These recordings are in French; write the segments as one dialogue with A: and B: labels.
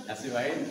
A: Así va él.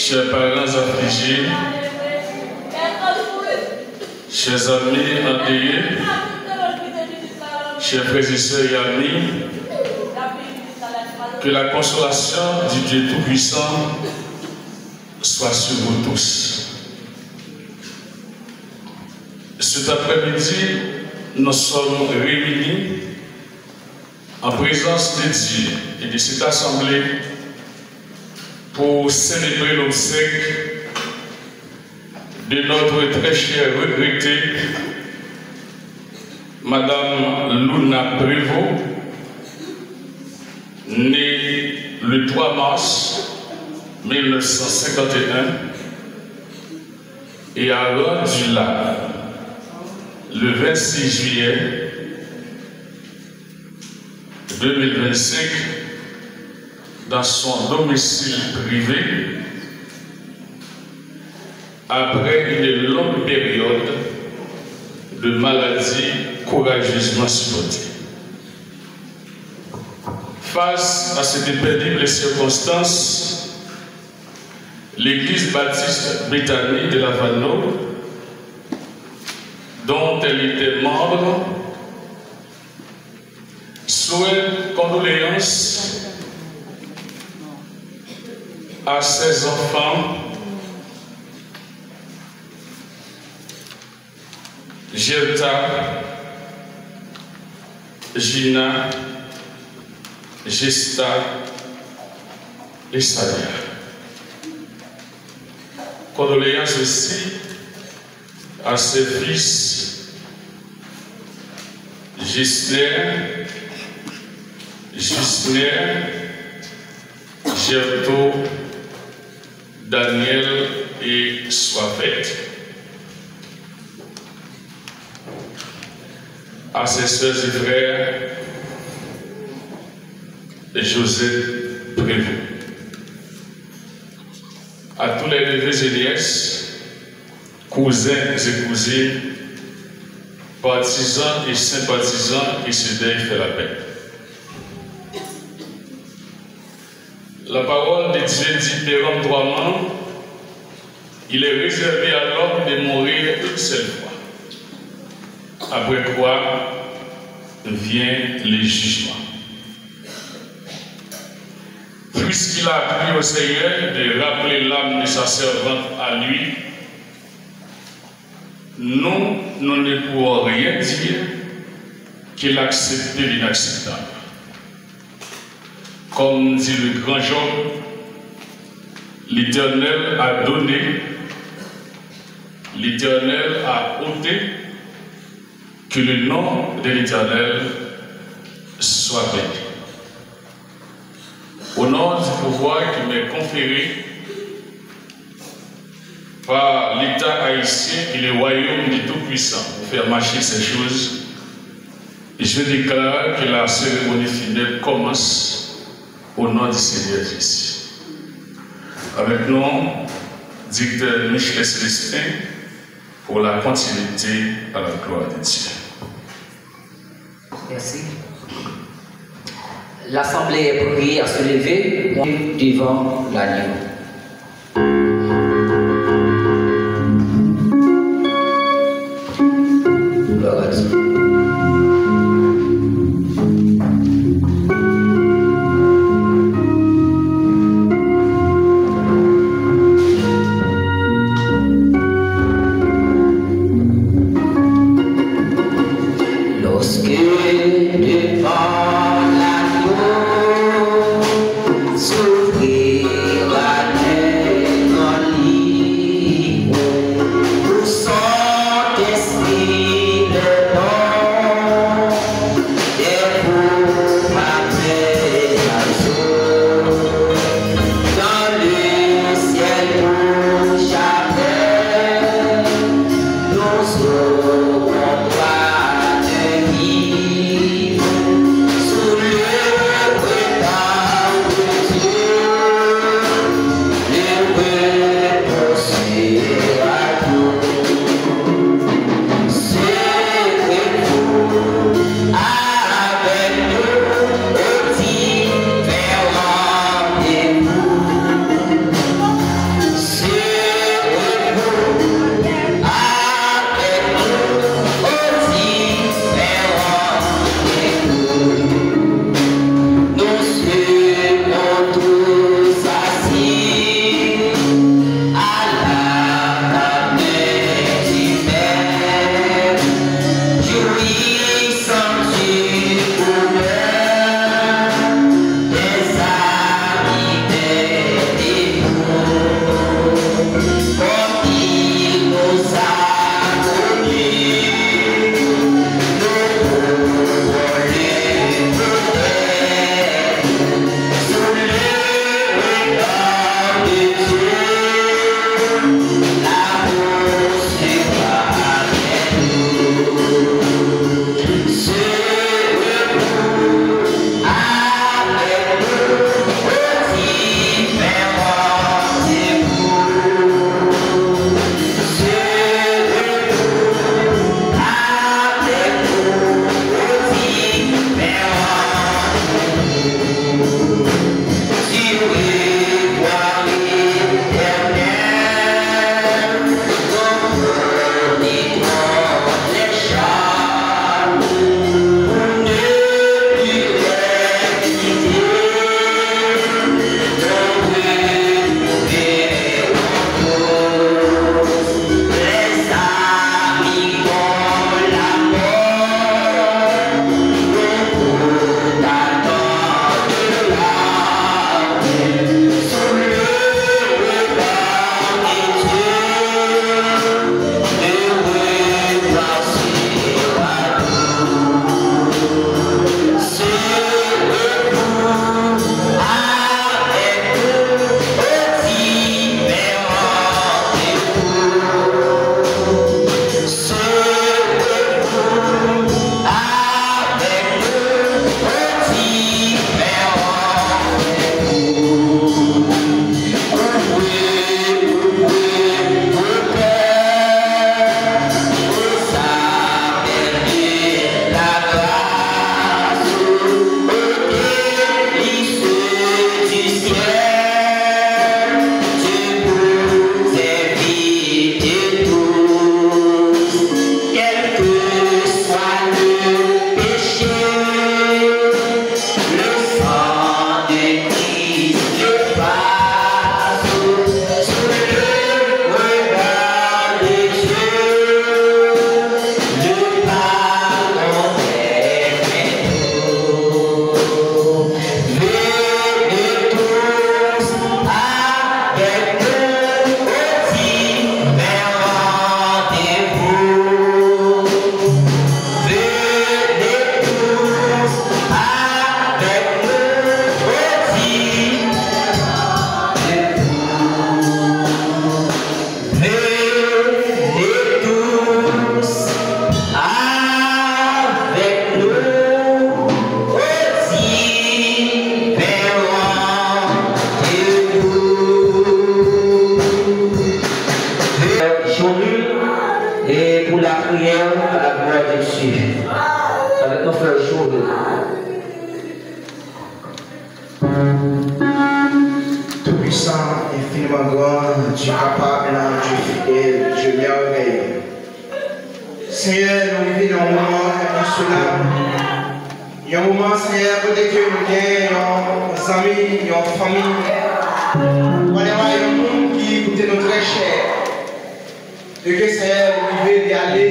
B: Chers parents affligés, chers amis endeuillés, chers frères et sœurs et amis, que la consolation du Dieu Tout-Puissant soit sur vous tous. Cet après-midi, nous sommes réunis en présence de Dieu et de cette assemblée pour célébrer l'obsèque de notre très chère regrettée, Madame Luna Prévost, née le 3 mars 1951 et a rendu l'âme le 26 juillet 2025 dans son domicile privé après une longue période de maladie courageusement supportée. Face à cette pénible circonstance, l'Église baptiste Béthanie de Lavano, dont elle était membre, souhaite condoléances à ses enfants Gerta, Gina, Gesta et Salia. Condoléances aussi à ses fils Gisner, Gerto, Daniel et Soifet. À ses soeurs et frères, Joseph Prévost. À tous les neveux et nièces, cousins et cousines, partisans et sympathisants qui se daignent faire la paix. La parole de Dieu dit Pérome Droitement, il est réservé à l'homme de mourir une seule fois, après quoi vient le jugement. Puisqu'il a appris au Seigneur de rappeler l'âme de sa servante à lui, nous ne pouvons rien dire qu'il accepte l'inacceptable. Comme dit le grand Job, l'Éternel a donné, l'Éternel a ôté, que le nom de l'Éternel soit béni. Au nom du pouvoir qui m'est conféré par l'État haïtien et le royaume du Tout-Puissant pour faire marcher ces choses, je déclare que la cérémonie finale commence au nom du Seigneur Jésus. Avec nous, dicteur Michel Célestin, pour la continuité à la gloire de Dieu.
C: Merci. L'Assemblée est priée à se lever devant l'agneau. Gloire à Dieu.
D: Souffrir la puissant, infiniment grand, Dieu capable, Dieu fidèle, Dieu merveilleux. Seigneur, nous vivons un moment impressionnant. Il y a un moment, Seigneur, pour que nous ayons des amis, une famille. On est un monde qui coûte nous très cher. De que Seigneur, nous vivons d'y aller.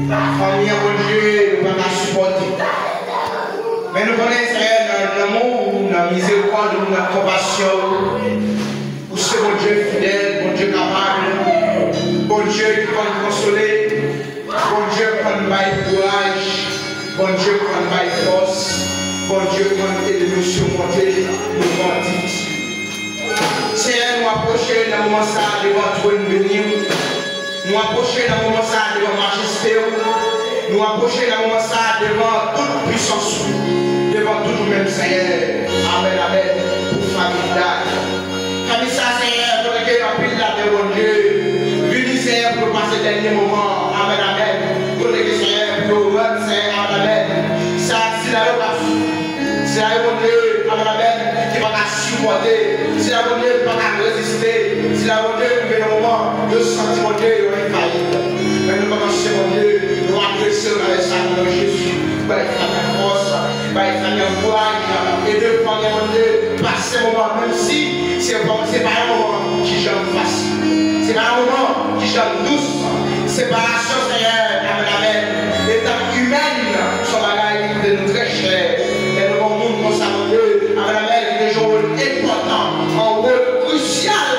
D: La famille, mon Dieu, nous ne pouvons pas supporter. Mais nous connaissons, Seigneur, dans l'amour, dans la miséricorde, dans la compassion. Pour ce bon Dieu fidèle, bon Dieu capable, bon Dieu qui peut nous consoler, bon Dieu qui peut nous donner courage, bon Dieu qui peut nous donner force, bon Dieu qui peut nous aider nous surmonter nos moments difficiles. Seigneur, nous approchons dans le moment ça devant toi nous bénir. Nous approchons dans le moment ça devant majesté. Nous approchons dans le moment ça devant toute puissance, devant tout nous-mêmes, Seigneur. Amen, amen. Pour famille d'âge. Famille ça, Seigneur, pour lequel on prie la terre, mon Dieu. Venez, Seigneur, pour passer le dernier moment. Amen, amen. Pour lequel, Seigneur, pour nous rendre, Seigneur, amen. Ça, c'est la loi. C'est la loi, mon Dieu, amen, amen, qui va supporter. C'est la loi, mon Dieu, qui va résister. C'est la loi, mon Dieu, qui va au moment de sentir, mon Dieu, infaillible. Mais nous commençons, mon Dieu, nous adresser avec ça, mon Jésus. Pour être en force, pour être en courage, et de prendre, mon Dieu, passer un moment, même si c'est pas un moment qui j'aime facile. C'est pas un moment qui j'aime douce. Séparation, Seigneur, amen, amen. L'état humaine, son bagage qui nous très cher. Et nous avons un monde comme ça, mon Dieu, amen, amen, qui est un rôle important, un rôle crucial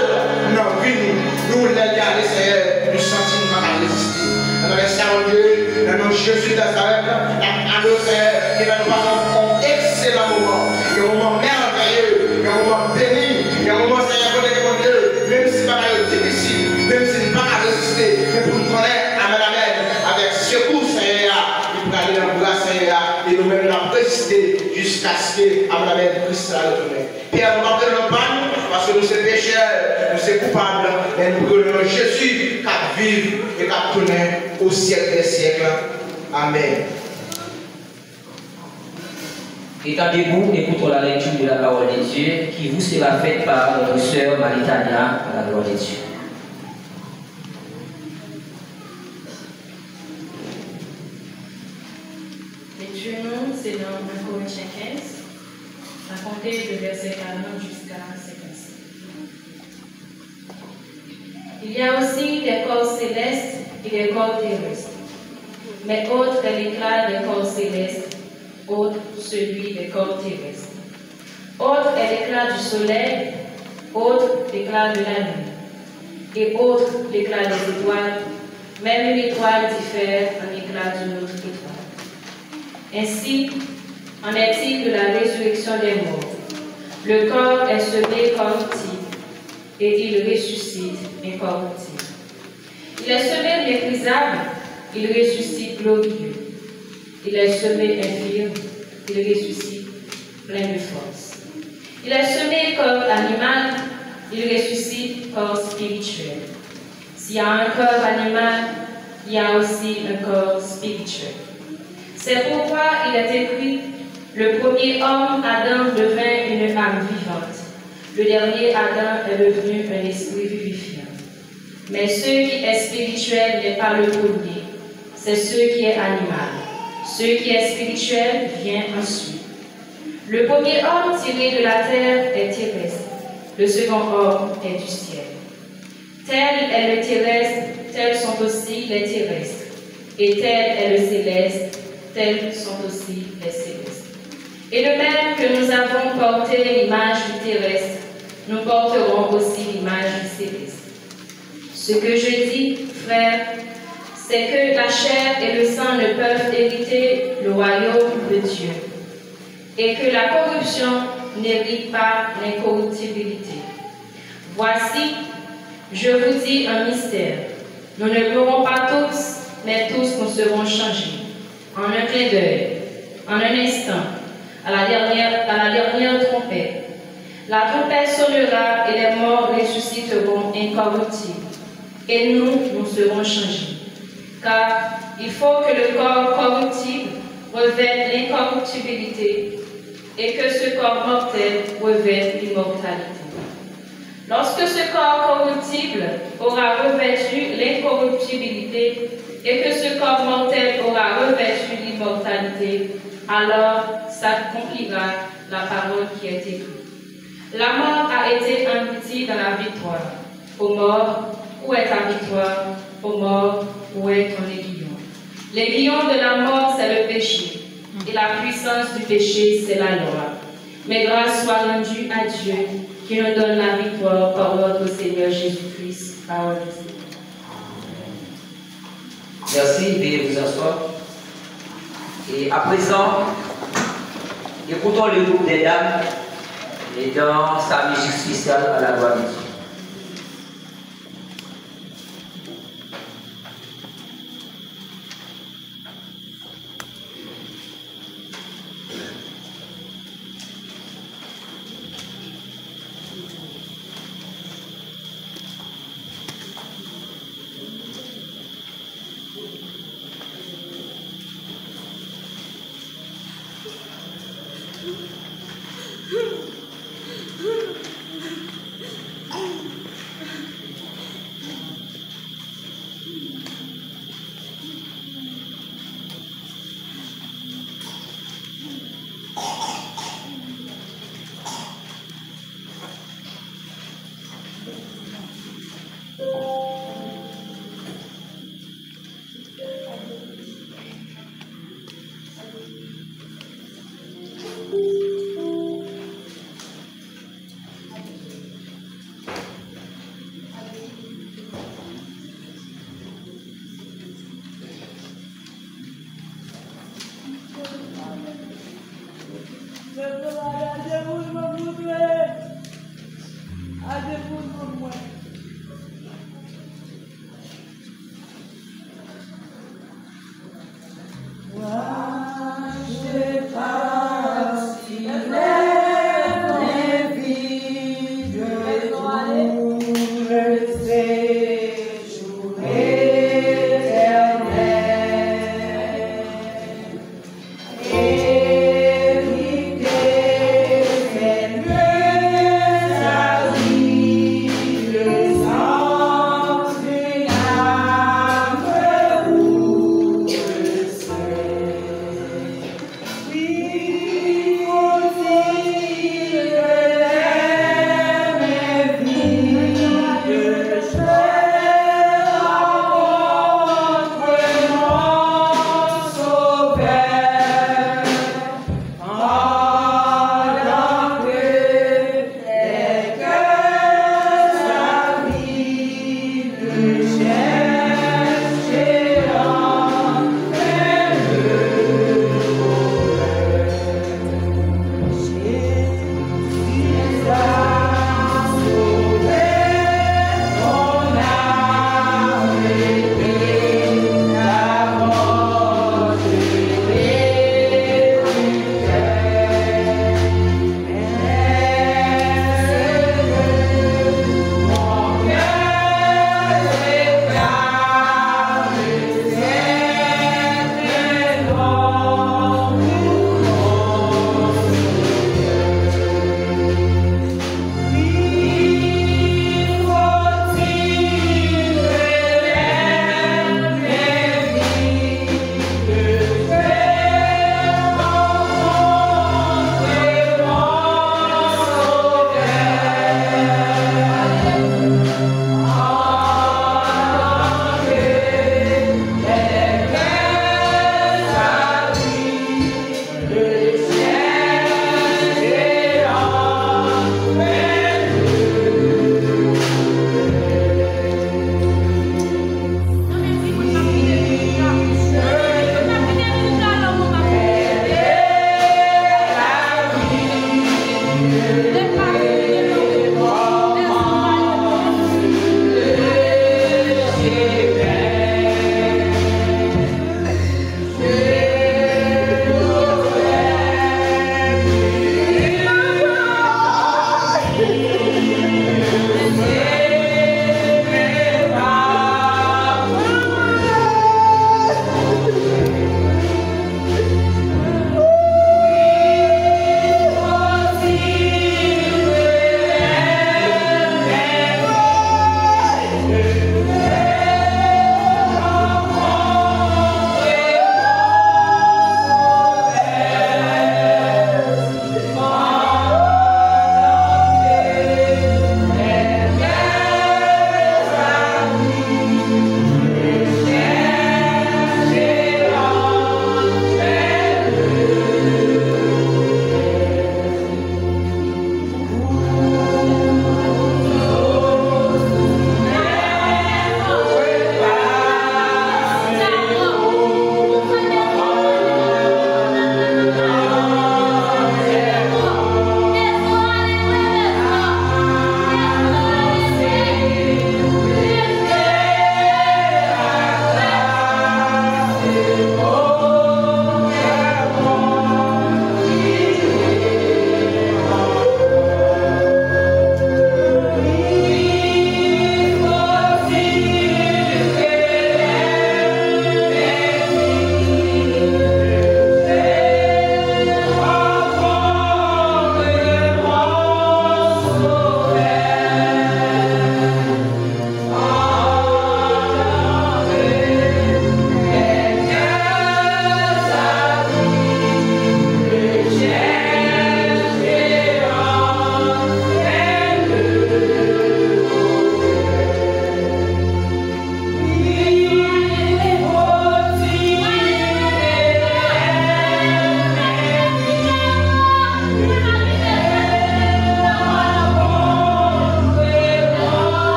D: dans la vie. Nous l'avons gardé, Seigneur, nous sentir mal résister. Dans le Seigneur, mon Dieu, dans nos Jésus de Nazareth, à nos Seigneur, qui va nous passer un excellent moment, un moment merveilleux, un moment béni, un moment, Seigneur, mon Dieu, même si c'est pas difficile, même si c'est pas à résister, mais pour nous connaître, amen, amen, avec secours, Seigneur, il peut aller dans le bras, Seigneur, et nous-mêmes nous résister jusqu'à ce que, amen, amen, Christ a retourné. Pierre, nous partons dans le panne, parce que nous sommes pécheurs, nous sommes coupables, mais nous prenons Jésus, qui vive et qui tourne au siècle des siècles. Amen.
C: Étant debout, écoutons la lecture de la parole de Dieu qui vous sera faite par notre sœur Maritania à la gloire de Dieu.
E: Lecture, c'est dans 1 Corinthiens 15, à compter de verset 40 jusqu'à 56. Il y a aussi des corps célestes et des corps terrestres, mais autre est l'éclat des corps célestes, autre celui des corps terrestres. Autre est l'éclat du soleil, autre l'éclat de la nuit, et autre l'éclat des étoiles. Même une étoile diffère en éclat d'une autre étoile. Ainsi, en est-il de la résurrection des morts. Le corps est semé corruptible, et il ressuscite incorruptible. Il est semé méprisable, il ressuscite glorieux. Il est semé infirme, il ressuscite plein de force. Il est semé corps animal, il ressuscite corps spirituel. S'il y a un corps animal, il y a aussi un corps spirituel. C'est pourquoi il est écrit, le premier homme, Adam, devint une âme vivante. Le dernier Adam est devenu un esprit vivifiant. Mais ce qui est spirituel n'est pas le premier, c'est ce qui est animal. Ce qui est spirituel vient ensuite. Le premier homme tiré de la terre est terrestre, le second homme est du ciel. Tel est le terrestre, tels sont aussi les terrestres. Et tel est le céleste, tels sont aussi les célestes. Et de même que nous avons porté l'image du terrestre, nous porterons aussi l'image du céleste. Ce que je dis, frères, c'est que la chair et le sang ne peuvent hériter le royaume de Dieu, et que la corruption n'hérite pas l'incorruptibilité. Voici, je vous dis un mystère. Nous ne mourrons pas tous, mais tous nous serons changés. En un clin d'œil, en un instant, à la dernière trompette. La trompette sonnera et les morts ressusciteront incorruptibles. Et nous serons changés. Car il faut que le corps corruptible revête l'incorruptibilité et que ce corps mortel revête l'immortalité. Lorsque ce corps corruptible aura revêtu l'incorruptibilité et que ce corps mortel aura revêtu l'immortalité, alors s'accomplira la parole qui est écrite. La mort a été engloutie dans la victoire. Ô mort, où est ta victoire? Ô mort, où est ton aiguillon? L'aiguillon de la mort, c'est le péché, et la puissance du péché, c'est la loi. Mais grâce soit rendue à Dieu, qui nous donne la victoire par notre Seigneur Jésus-Christ. Parole de Dieu.
C: Merci, veuillez vous asseoir. Et à présent, écoutons le groupe des dames et dans sa musique spéciale à la gloire de Dieu.
F: Évitez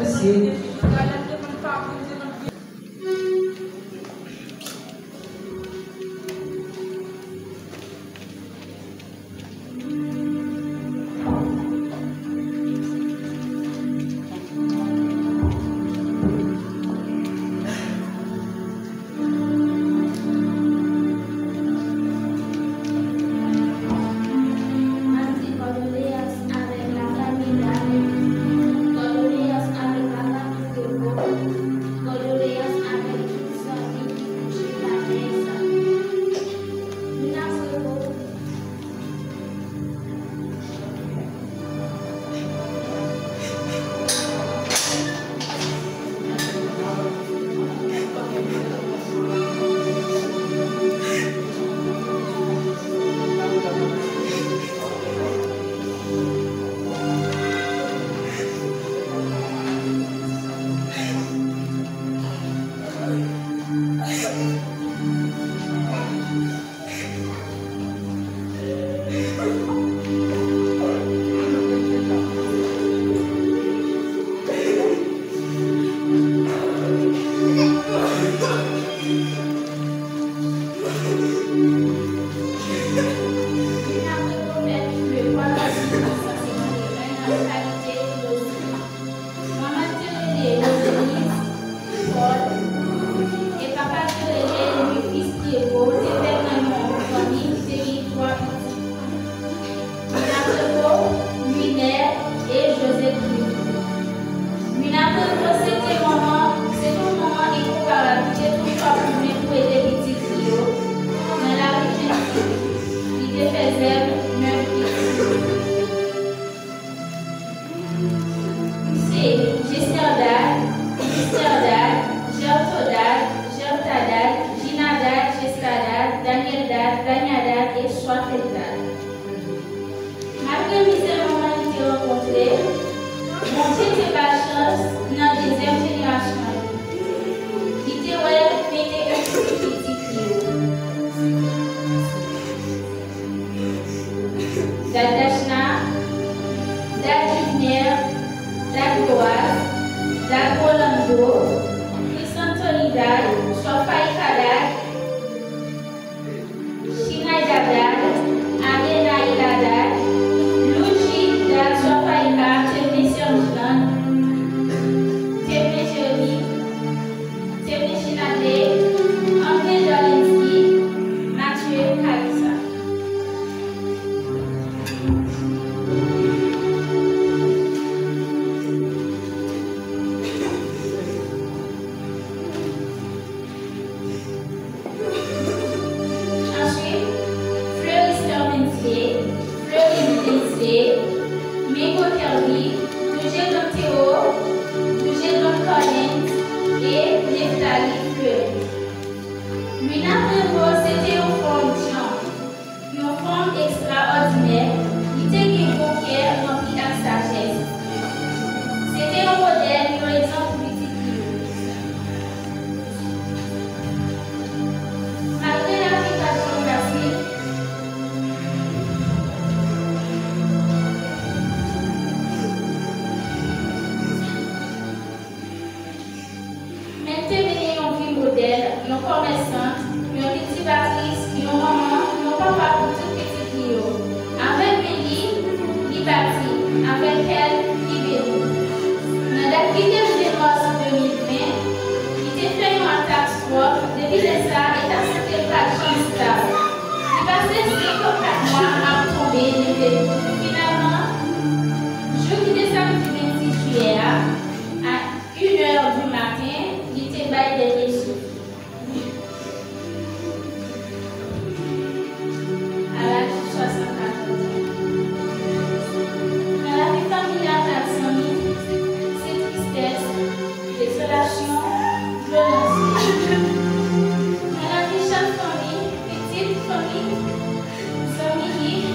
C: Merci.
F: Famille, petite famille, famille,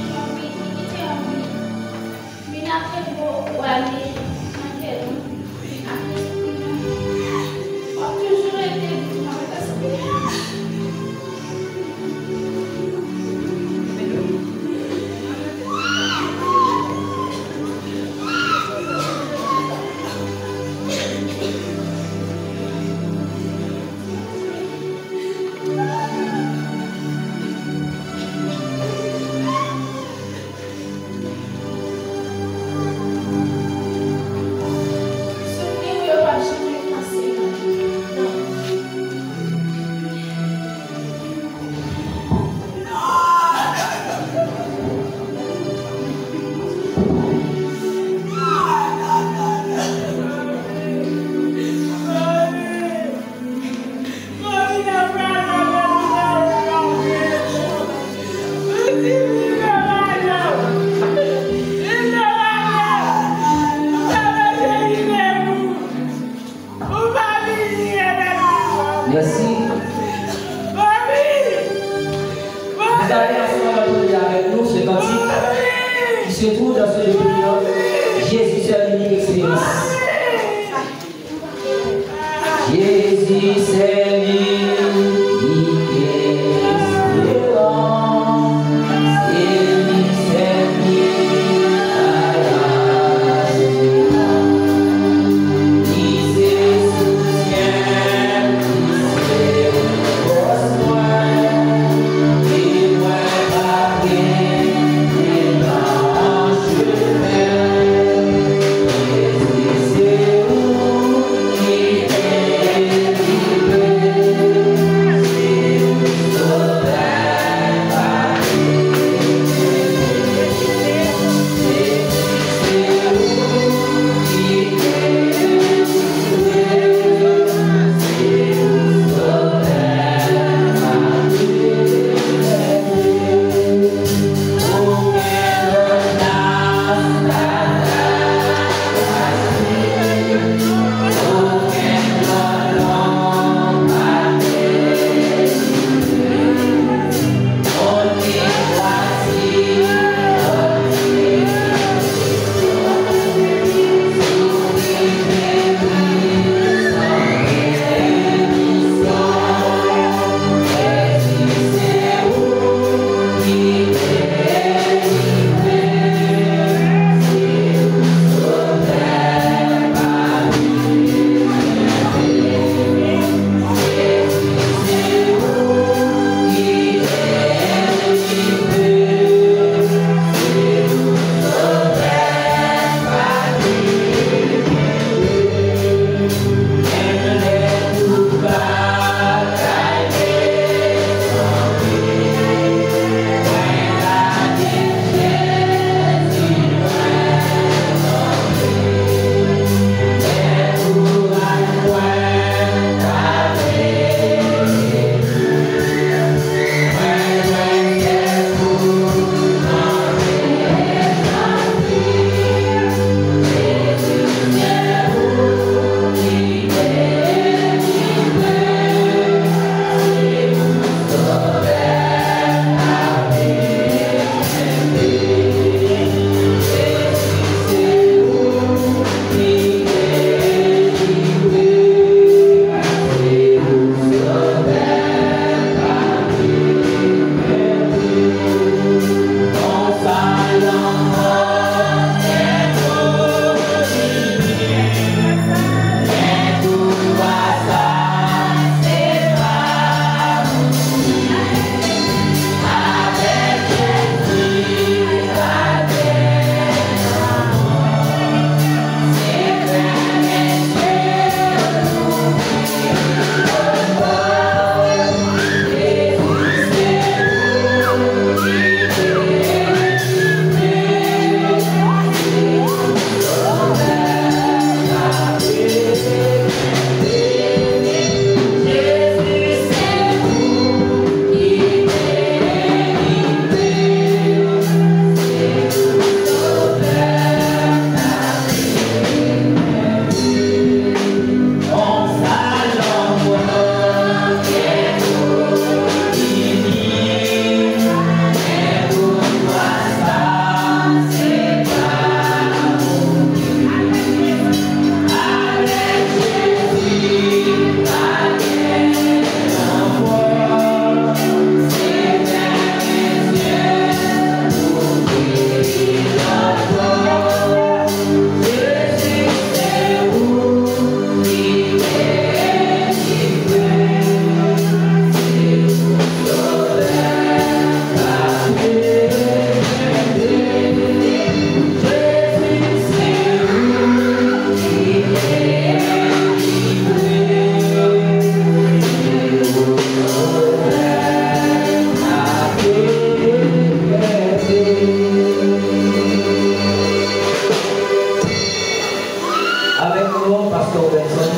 C: Avec nous, Pasteur Benson,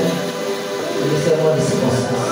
C: le serment de circonstance.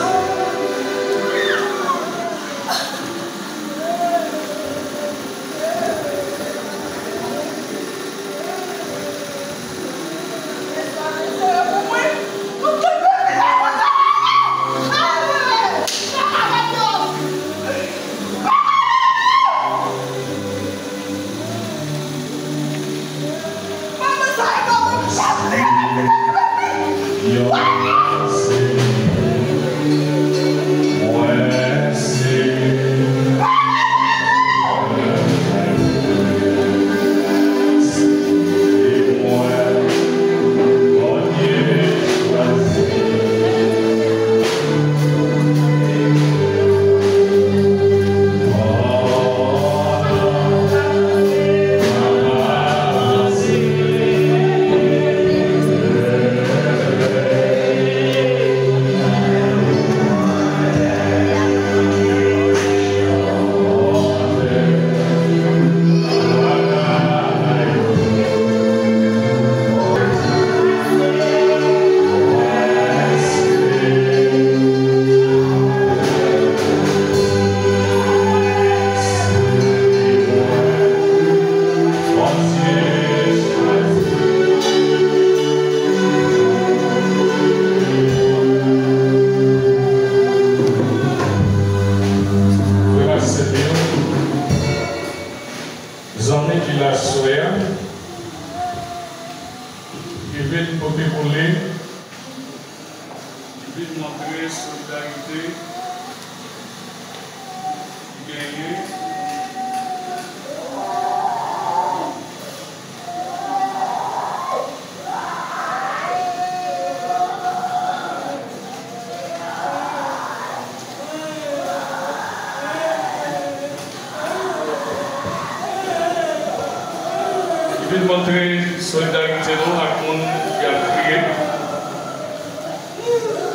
B: Montrer solidarité dans la monde qui a crié.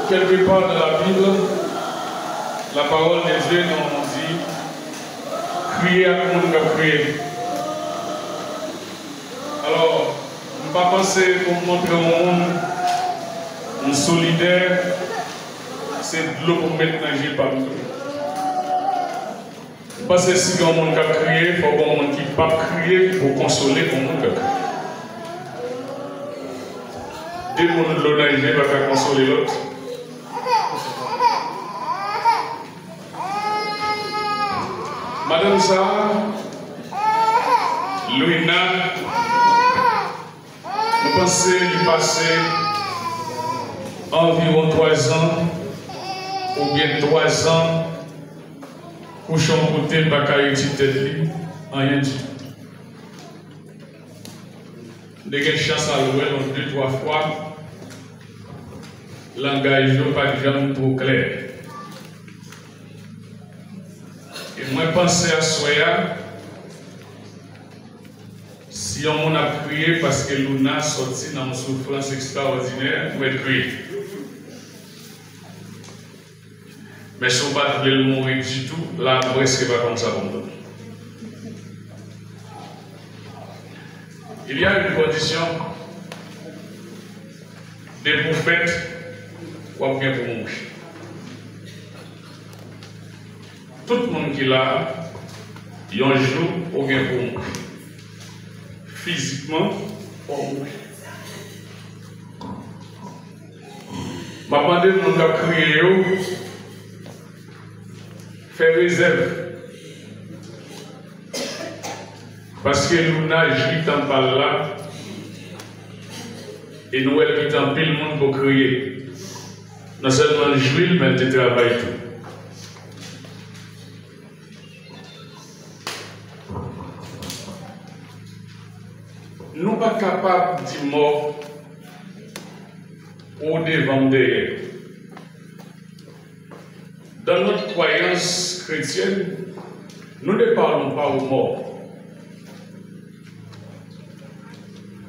B: Quelque part dans la Bible, la parole de Dieu nous dit crier à tout le monde qui a crié. Alors, je ne vais pas penser pour montrer au monde solidaire, c'est de l'eau pour mettre dans le jeu partout. Parce que si il y a un monde qui a crié, il faut qu'il y ait un monde qui n'a pas crié pour consoler le monde qui a crié. Dès que l'on a l'ONG, il ne va pas consoler l'autre. Madame Sarah, Louina, nous pensons lui passer environ 3 ans, ou bien 3 ans, couchant côté le bacayeti tête li, rien du tout. Dès que chance à louer, 2-3 fois, langage n'est pas jamais trop clair. Et moi, je pense à Soya, si on a prié parce que Luna sorti dans une souffrance extraordinaire, on va prier. Mais si on ne va pas le mourir du tout, là, presque pas comme ça pour nous. Il y a une condition des prophètes ou bien pour mourir. Tout le monde qui est là, il y a un jour ou bien pour mourir. Physiquement, pour mourir. Je demande de nous crier, faire réserve. Parce que Luna jouit en par là, et nous, elle est en pile monde pour crier. Non seulement jouir, mais elle travaille tout. Nous ne sommes pas capables de mort ou de vendre derrière. Dans notre croyance chrétienne, nous ne parlons pas aux morts.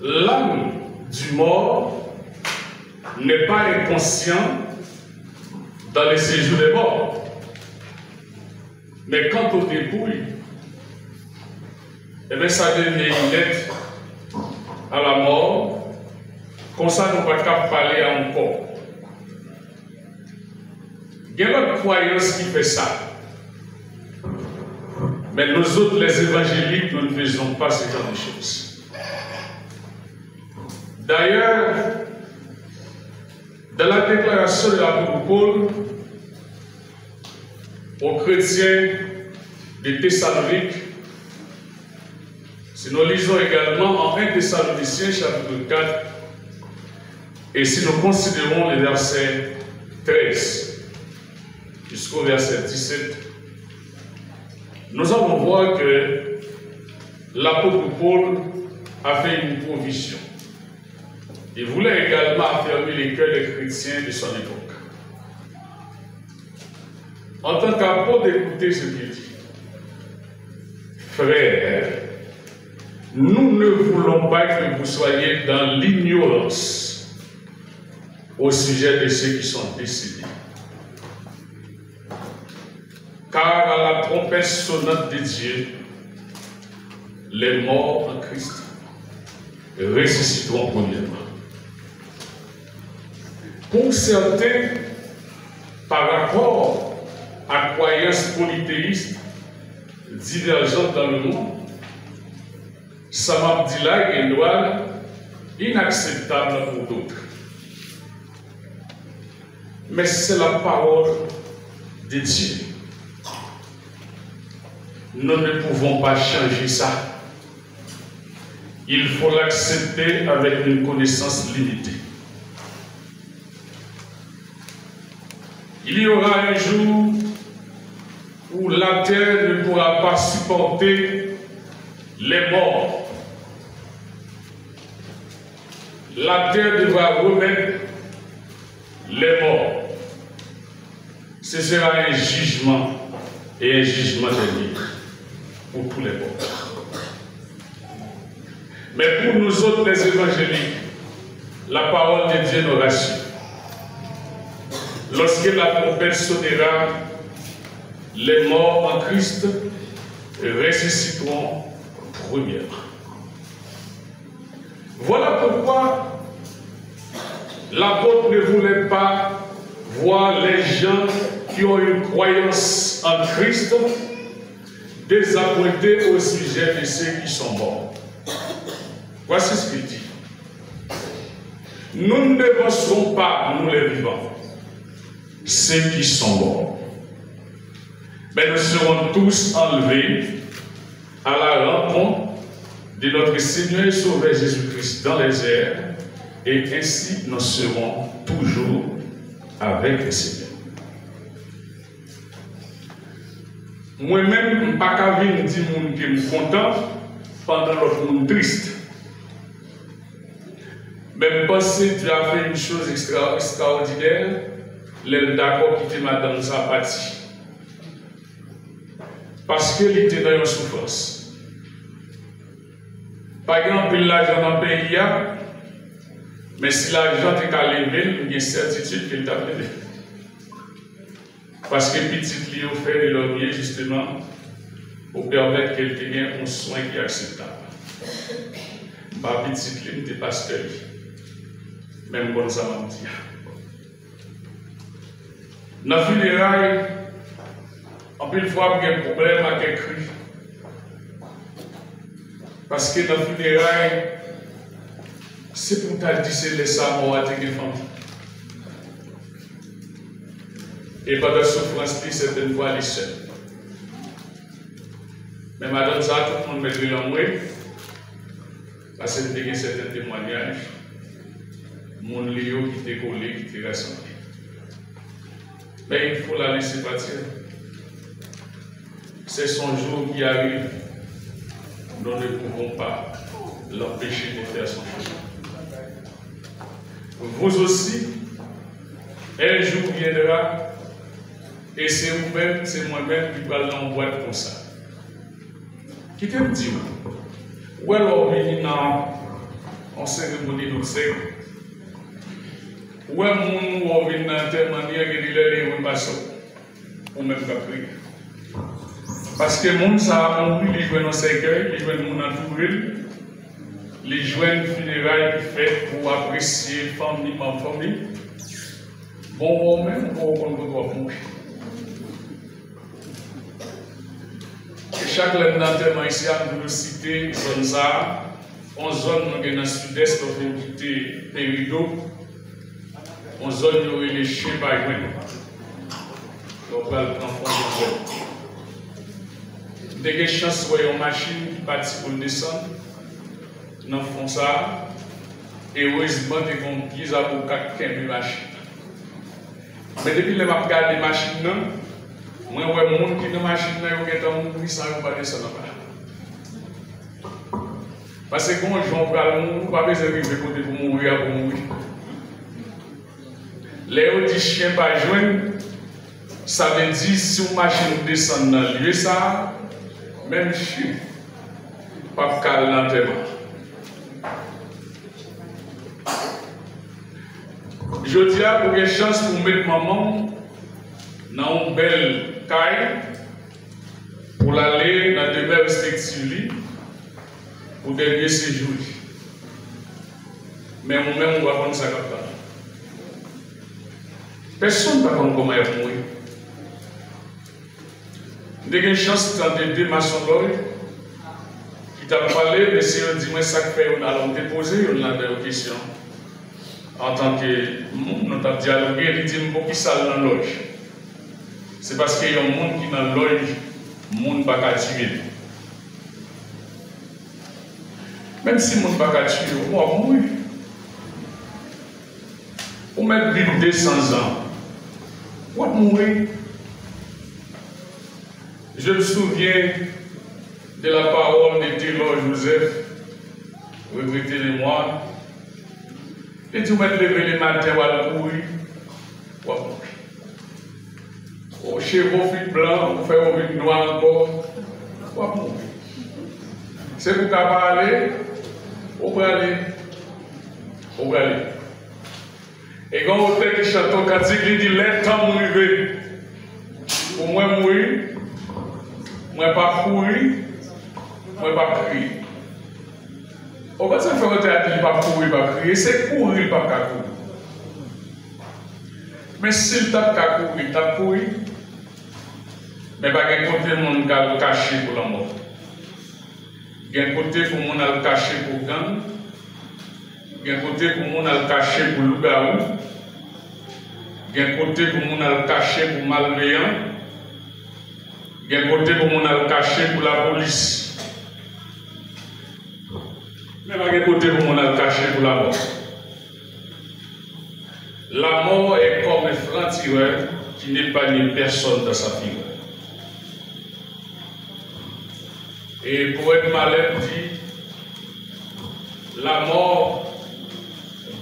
B: L'âme du mort n'est pas inconscient dans les séjours des morts. Mais quant aux dépouilles, eh bien, ça devient une lettre à la mort Comme ça, nous ne pouvons pas parler encore. Il y a notre croyance qui fait ça. Mais nous autres, les évangéliques, nous ne faisons pas ce genre de choses. D'ailleurs, dans la déclaration de l'apôtre Paul aux chrétiens de Thessalonique, si nous lisons également en 1 Thessaloniciens chapitre 4, et si nous considérons les versets 13 jusqu'au verset 17, nous allons voir que l'apôtre Paul a fait une provision. Il voulait également affermir les cœurs des chrétiens de son époque. En tant qu'apôtre, écoutez ce qu'il dit. Frères, nous ne voulons pas que vous soyez dans l'ignorance au sujet de ceux qui sont décédés. Car à la trompette sonnante de Dieu, les morts en Christ ressusciteront premièrement. Pour certains, par rapport à croyances polythéistes divergentes dans le monde, ça m'a dit là une loi inacceptable pour d'autres. Mais c'est la parole de Dieu. Nous ne pouvons pas changer ça. Il faut l'accepter avec une connaissance limitée. Il y aura un jour où la terre ne pourra pas supporter les morts. La terre devra remettre les morts. Ce sera un jugement et un jugement dernier pour tous les morts. Mais pour nous autres, les évangéliques, la parole de Dieu nous rassure. Lorsque la trompette sonnera, les morts en Christ ressusciteront premièrement. Voilà pourquoi l'apôtre ne voulait pas voir les gens qui ont une croyance en Christ désappointés au sujet de ceux qui sont morts. Voici ce qu'il dit. Nous ne dévancerons pas, nous les vivants, ceux qui sont morts. Mais nous serons tous enlevés à la rencontre de notre Seigneur et Sauveur Jésus-Christ dans les airs, et ainsi nous serons toujours avec le Seigneur. Moi-même, je ne peux pas dire que je suis content pendant l'autre monde triste. Mais penser que tu as fait une chose extraordinaire, les d'accord qui madame Zapati. Parce que il était dans une souffrance. Par exemple, l'argent dans le pays, mais si l'argent est à lever, il y a une certitude qu'il t'a levé. Parce que petit lui offert de leur bien justement pour permettre qu'elle ait un soin qui est acceptable. Pas petit lui, n'était pas pasteur. Même comme ça m'a dit. Dans le funérailles, en plus de fois, il y a un problème avec écrit. Parce que dans le funérailles, c'est pour t'as dit c'est les samots à tes familles. Et pendant la souffrance, certaines fois, elle est seule. Mais madame, ça, tout le monde met de l'envoi. Parce que y a certains témoignages. Mon Léo qui était collé, qui était rassemblé. Mais il faut la laisser partir. C'est son jour qui arrive. Nous ne pouvons pas l'empêcher de faire son chemin. Vous aussi, un jour viendra, et c'est vous-même, c'est moi-même qui parle en boîte comme ça. Qui te dit, où alors venir en cérémonie d'obsèques, où est mon ou venir dans telle manière que il est les passions, ou même pas prier. Parce que mon ça a compris, il veut dans ses cœurs, il veut nous entourer, les joints funérailles qui fait pour apprécier famille par famille. Bon, même pour qu'on doit mourir. Et chaque l'enterrement ici a une cité, zone ça, en zone dans le sud-est, on peut quitter Pérido, en zone où il est chez Baïwen. Donc, on va le prendre en compte. Dès que chance de voir une machine qui partit pour descendre, nous faisons ça. Et heureusement, nous avons 10 avocats qui ont une machine. Mais depuis que je regarde les machines, moi, je vois les gens qui ont une machine, ils ont une sans pas descendre. Parce que quand je vois le monde, pas besoin de côté pour mourir, pour mourir. Les autres chiens pas joindre, ça veut dire si une machine descend dans le lieu, ça. Même chien, pas calme l'enterrement. Je dis à pour une chance pour mettre maman dans une belle caille pour l'aller dans des demeure respective pour dernier séjour. Mais moi-même, on va prendre ça comme ça. Personne ne va prendre comment il va mourir. J'ai une chance de tenter maçon qui t'a parlé, mais si on dit moi ça fait, on a déposé une question. En tant que monde, on a dialogué, il dit qui ça dans la loge. C'est parce qu'il y a un monde qui est dans la loge, le monde ne va pas tuer. Même si le monde ne va pas tuer, on va mourir. On met vivre 200 ans, on va mourir. Je me souviens de la parole de Taylor Joseph, regrettez les mois. Et tu vas te lever le matin, ou à courir, ou à mourir. Au chevaux fit blanc, ou faire au noir encore, ou à mourir. C'est pour qu'à parler, ou pour aller, ou pour aller. Et quand on fait que chanton, quand il dit, l'air temps mourir, pour moi mourir, moi pas courir, moi pas crier. On va se faire un théâtre, il pas courir, pas crier, c'est courir, pas courir. Mais s'il t'a courir, t'as courir, mais pas qu'un côté mon gars caché pour la mort. Qu'un côté pour mon al caché pour gang, qu'un côté pour mon al caché pour loup-garou, qu'un côté pour mon al caché pour malveillant. Il y a un côté pour mon al caché pour la police. Mais il y a un côté pour mon al caché pour la mort. La mort est comme un franc-tireur qui n'épargne personne dans sa figure. Et pour être malin dit, la mort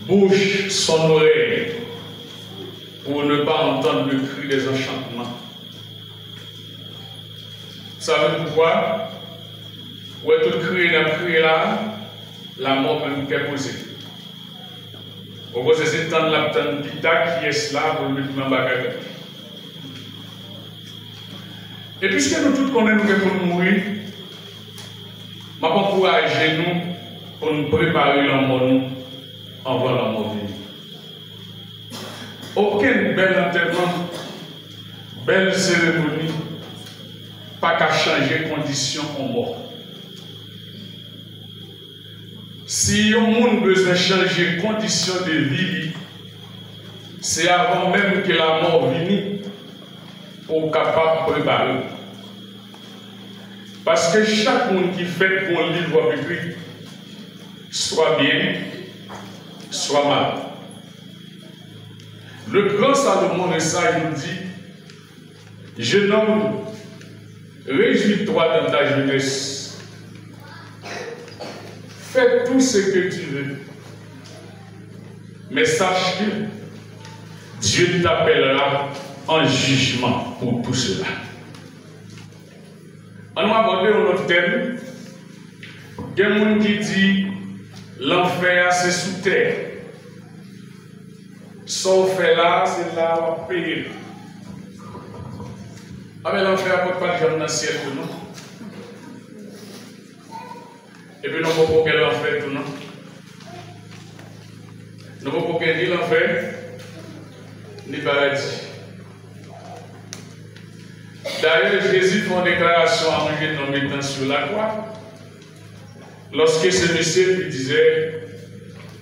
B: bouche son oreille pour ne pas entendre le cri des enchantements. Vous savez pourquoi? Où est tout crié dans le cri là, la mort peut nous poser. Vous voyez, c'est tant la pita qui est là pour le mettre dans le bagage. Et puisque nous tous connaissons que pour nous mourir, je vais encourager nous pour nous préparer la mort avant la mort venue. Aucun bel enterrement, belle cérémonie, pas qu'à changer conditions en mort. Si on a besoin de changer conditions de vie, c'est avant même que la mort vienne pour capable de préparer. Parce que chaque monde qui fait pour un livre écrit, soit bien, soit mal. Le grand Salomon de ça, il nous dit, jeune homme, réjouis-toi dans ta jeunesse. Fais tout ce que tu veux. Mais sache que Dieu t'appellera en jugement pour tout cela. On va aborder un autre thème. Il y a des gens qui disent l'enfer c'est sous terre. Son fait là, c'est là à payer. Ah mais l'enfer n'a pas de jambe dans le ciel, tout non. Et puis nous ne pouvons pas l'enfer, tout non. Nous ne pouvons pas ni l'enfer, ni paradis. D'ailleurs, Jésus fait une déclaration en mettant sur la croix. Lorsque ce monsieur lui disait,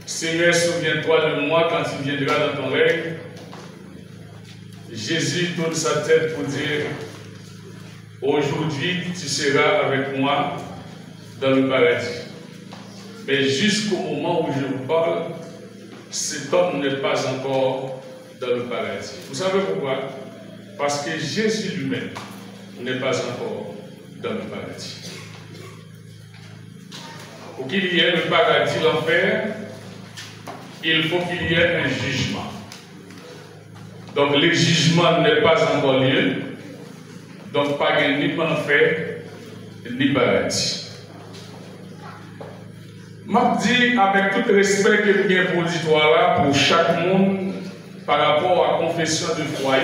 B: Seigneur, souviens-toi de moi quand tu viendras dans ton règne. Jésus tourne sa tête pour dire, aujourd'hui tu seras avec moi dans le paradis. Mais jusqu'au moment où je vous parle, cet homme n'est pas encore dans le paradis. Vous savez pourquoi? Parce que Jésus lui-même n'est pas encore dans le paradis. Pour qu'il y ait le paradis, l'enfer, il faut qu'il y ait un jugement. Donc le jugement n'est pas encore lieu, donc pas ni enfer, ni paradis. Je dis avec tout respect que bien pour l'auditoire là, pour chaque monde, par rapport à la confession de foi,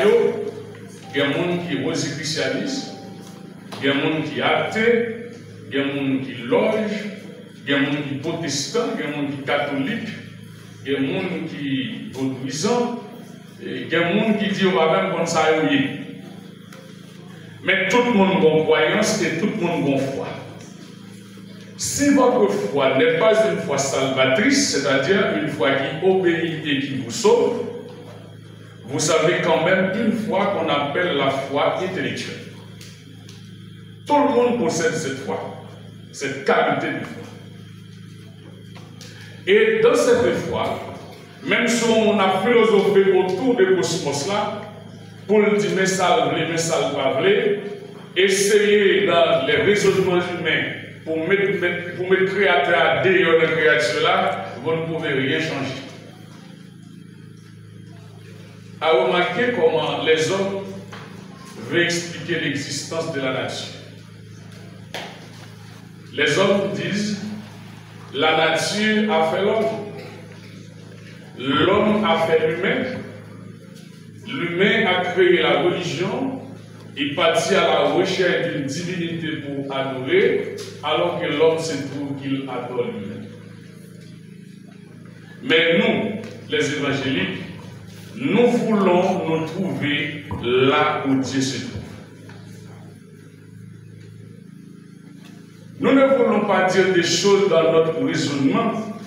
B: il y a des gens qui sont rosicrucianistes, il y a des gens qui sont athées, il y a des gens qui loge, il y a des gens qui sont protestants, il y a des gens qui sont catholiques, il y a des gens qui sont vaudouisants, il y a des gens qui disent qu'on va même comme ça. Mais tout le monde a une croyance et tout le monde a une foi. Si votre foi n'est pas une foi salvatrice, c'est-à-dire une foi qui obéit et qui vous sauve, vous avez quand même une foi qu'on appelle la foi intellectuelle. Tout le monde possède cette foi, cette qualité de foi. Et dans cette foi, même si on a philosophé autour du cosmos là, pour le dire mais ça pas vrai, essayer dans les raisonnements humains pour mettre créateur à dehors de la créature là, vous ne pouvez rien changer. À remarquer comment les hommes veulent expliquer l'existence de la nature. Les hommes disent la nature a fait l'homme. L'homme a fait l'humain. L'humain a créé la religion. Il partit à la recherche d'une divinité pour adorer, alors que l'homme se trouve qu'il adore lui-même. Mais nous, les évangéliques, nous voulons nous trouver là où Dieu se trouve. Nous ne voulons pas dire des choses dans notre raisonnement,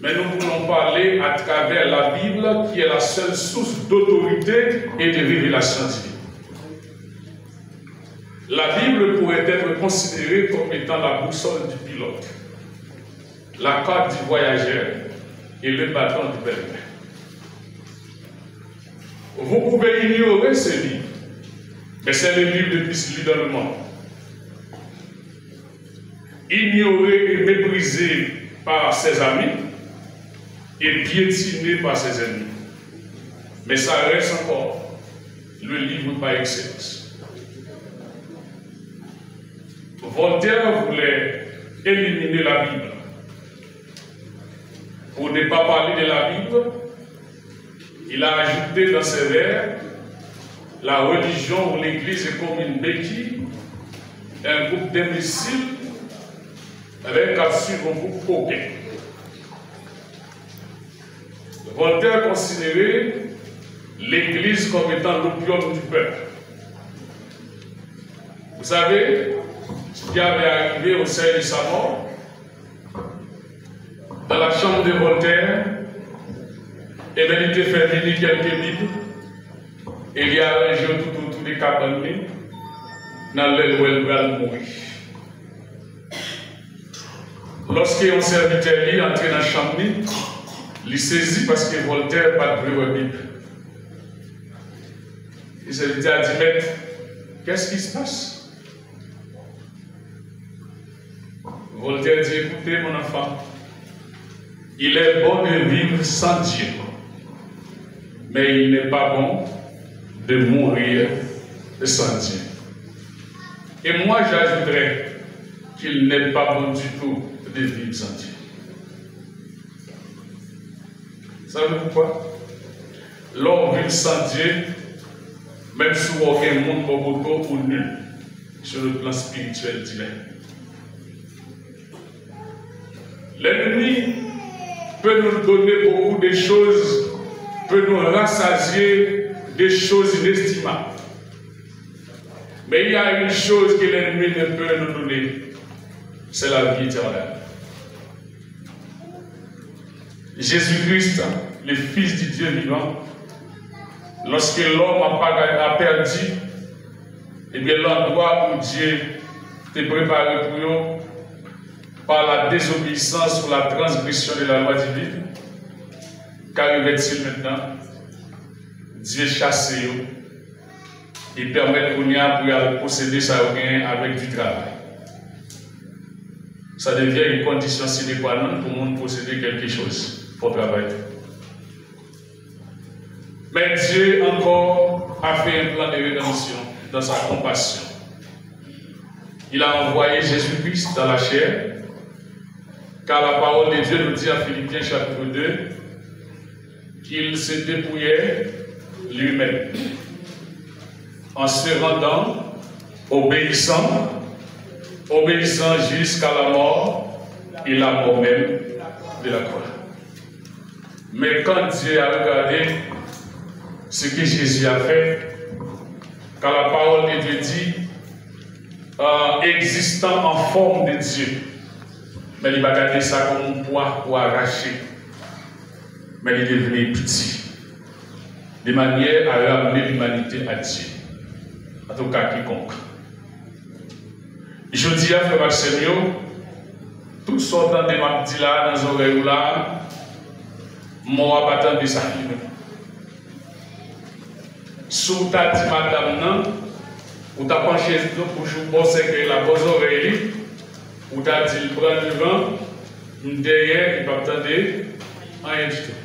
B: mais nous voulons parler à travers la Bible qui est la seule source d'autorité et de révélation divine. La Bible pourrait être considérée comme étant la boussole du pilote, la carte du voyageur et le bâton du pèlerin. Vous pouvez ignorer ce livre, mais c'est le livre le plus lu dans le monde. Ignoré et méprisé par ses amis et piétiné par ses ennemis. Mais ça reste encore le livre par excellence. Voltaire voulait éliminer la Bible. Pour ne pas parler de la Bible, il a ajouté dans ses vers la religion ou l'Église est comme une béquille, un groupe d'imbéciles avec à suivre un groupe coquin. Voltaire considérait l'Église comme étant l'opium du peuple. Vous savez ce qui avait arrivé au seuil de sa mort? Dans la chambre de Voltaire, et bien, il était fait venir quelques Bibles, et il y a arrangé tout autour des cabanes dans l'aile où elle va mourir. Lorsqu'un serviteur lui entrait dans la chambre, il saisit parce que Voltaire n'a pas de vraie Bible. Le serviteur a dit, maître, qu'est-ce qui se passe? Voltaire dit, écoutez mon enfant, il est bon de vivre sans Dieu, mais il n'est pas bon de mourir sans Dieu. Et moi j'ajouterais qu'il n'est pas bon du tout de vivre sans Dieu. Savez-vous pourquoi? L'homme vit sans Dieu, même si aucun monde autour ou nul sur le plan spirituel divin. L'ennemi peut nous donner beaucoup de choses, peut nous rassasier des choses inestimables. Mais il y a une chose que l'ennemi ne peut nous donner, c'est la vie éternelle. Jésus-Christ, le Fils du Dieu vivant, lorsque l'homme a perdu, eh bien l'endroit où Dieu t'a préparé pour eux, par la désobéissance ou la transgression de la loi divine, qu'arrive-t-il maintenant? Dieu chasse eux et permet qu'on y a pour posséder ça avec du travail. Ça devient une condition sine qua non pour monde posséder quelque chose. Il faut travailler. Mais Dieu encore a fait un plan de rédemption dans sa compassion. Il a envoyé Jésus-Christ dans la chair, car la parole de Dieu nous dit en Philippiens chapitre 2 qu'il se dépouillait lui-même en se rendant obéissant jusqu'à la mort et la mort même de la croix. Mais quand Dieu a regardé ce que Jésus a fait, quand la parole de Dieu dit existant en forme de Dieu, mais il va garder ça comme un poids pour arracher, mais il est devenu petit, de manière à ramener l'humanité à Dieu, en tout cas quiconque. Je dis à Frère Maximio, tout sortant de ma petite là, dans les oreilles là, moi, pas tant de ça. Sous ta dit madame, non, ou t'as penché pour bosser que la bonne oreille, ou t'as dit le bras devant, derrière, il va attendre rien du tout.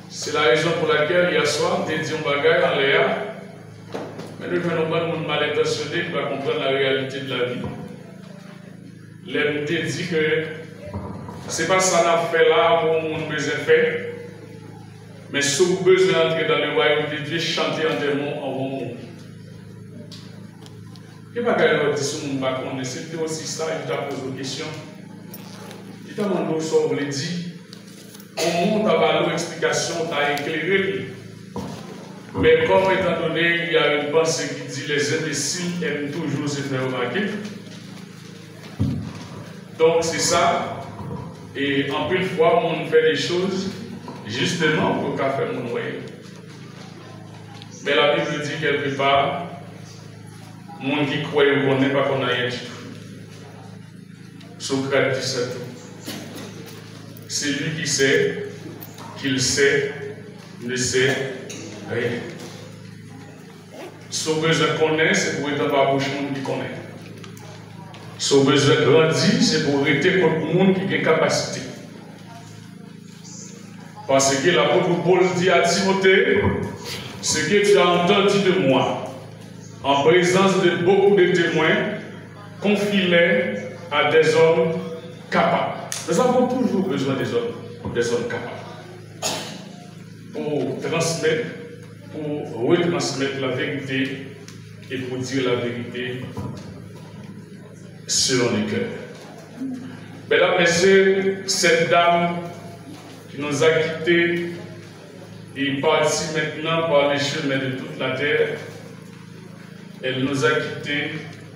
B: C'est la raison pour laquelle hier soir, j'ai dit un bagage en l'air, mais nous venons pas de mal intentionné qui va comprendre la réalité de la vie. L'aime dit que c'est pas ça qu'on a fait là pour mon besoin fait. Mais si vous avez besoin d'entrer dans le royaume de Dieu, chanter en démon en bon monde. Et pas qu'elle dit ce que vous connaissez, c'était aussi ça, il t'a posé une question. Il t'a demandé ce que vous dit. Au monde a une explication, t'a éclairé. Mais comme étant donné, il y a une pensée qui dit les imbéciles aiment toujours se faire remarquer. Donc c'est ça. Et en plus de fois, on fait des choses justement pour qu'à faire mon royaume. Mais la Bible dit quelque part, monde qui croit qu'on n'est pas qu'on a rien du tout. Socrate dit ça tout. C'est lui qui sait, qu'il sait, ne sait rien. Son besoin de connaître, c'est pour être dans la bouche monde qui connaît. Son besoin de grandir, c'est pour rester contre le monde qui a une capacité. Parce que l'apôtre Paul dit à Timothée, ce que tu as entendu de moi, en présence de beaucoup de témoins, confie-les à des hommes capables. Nous avons toujours besoin des hommes capables. Pour transmettre, pour retransmettre la vérité et pour dire la vérité selon les cœurs. Mesdames, Messieurs, cette dame qui nous a quittés et partie maintenant par les chemins de toute la terre, elle nous a quittés,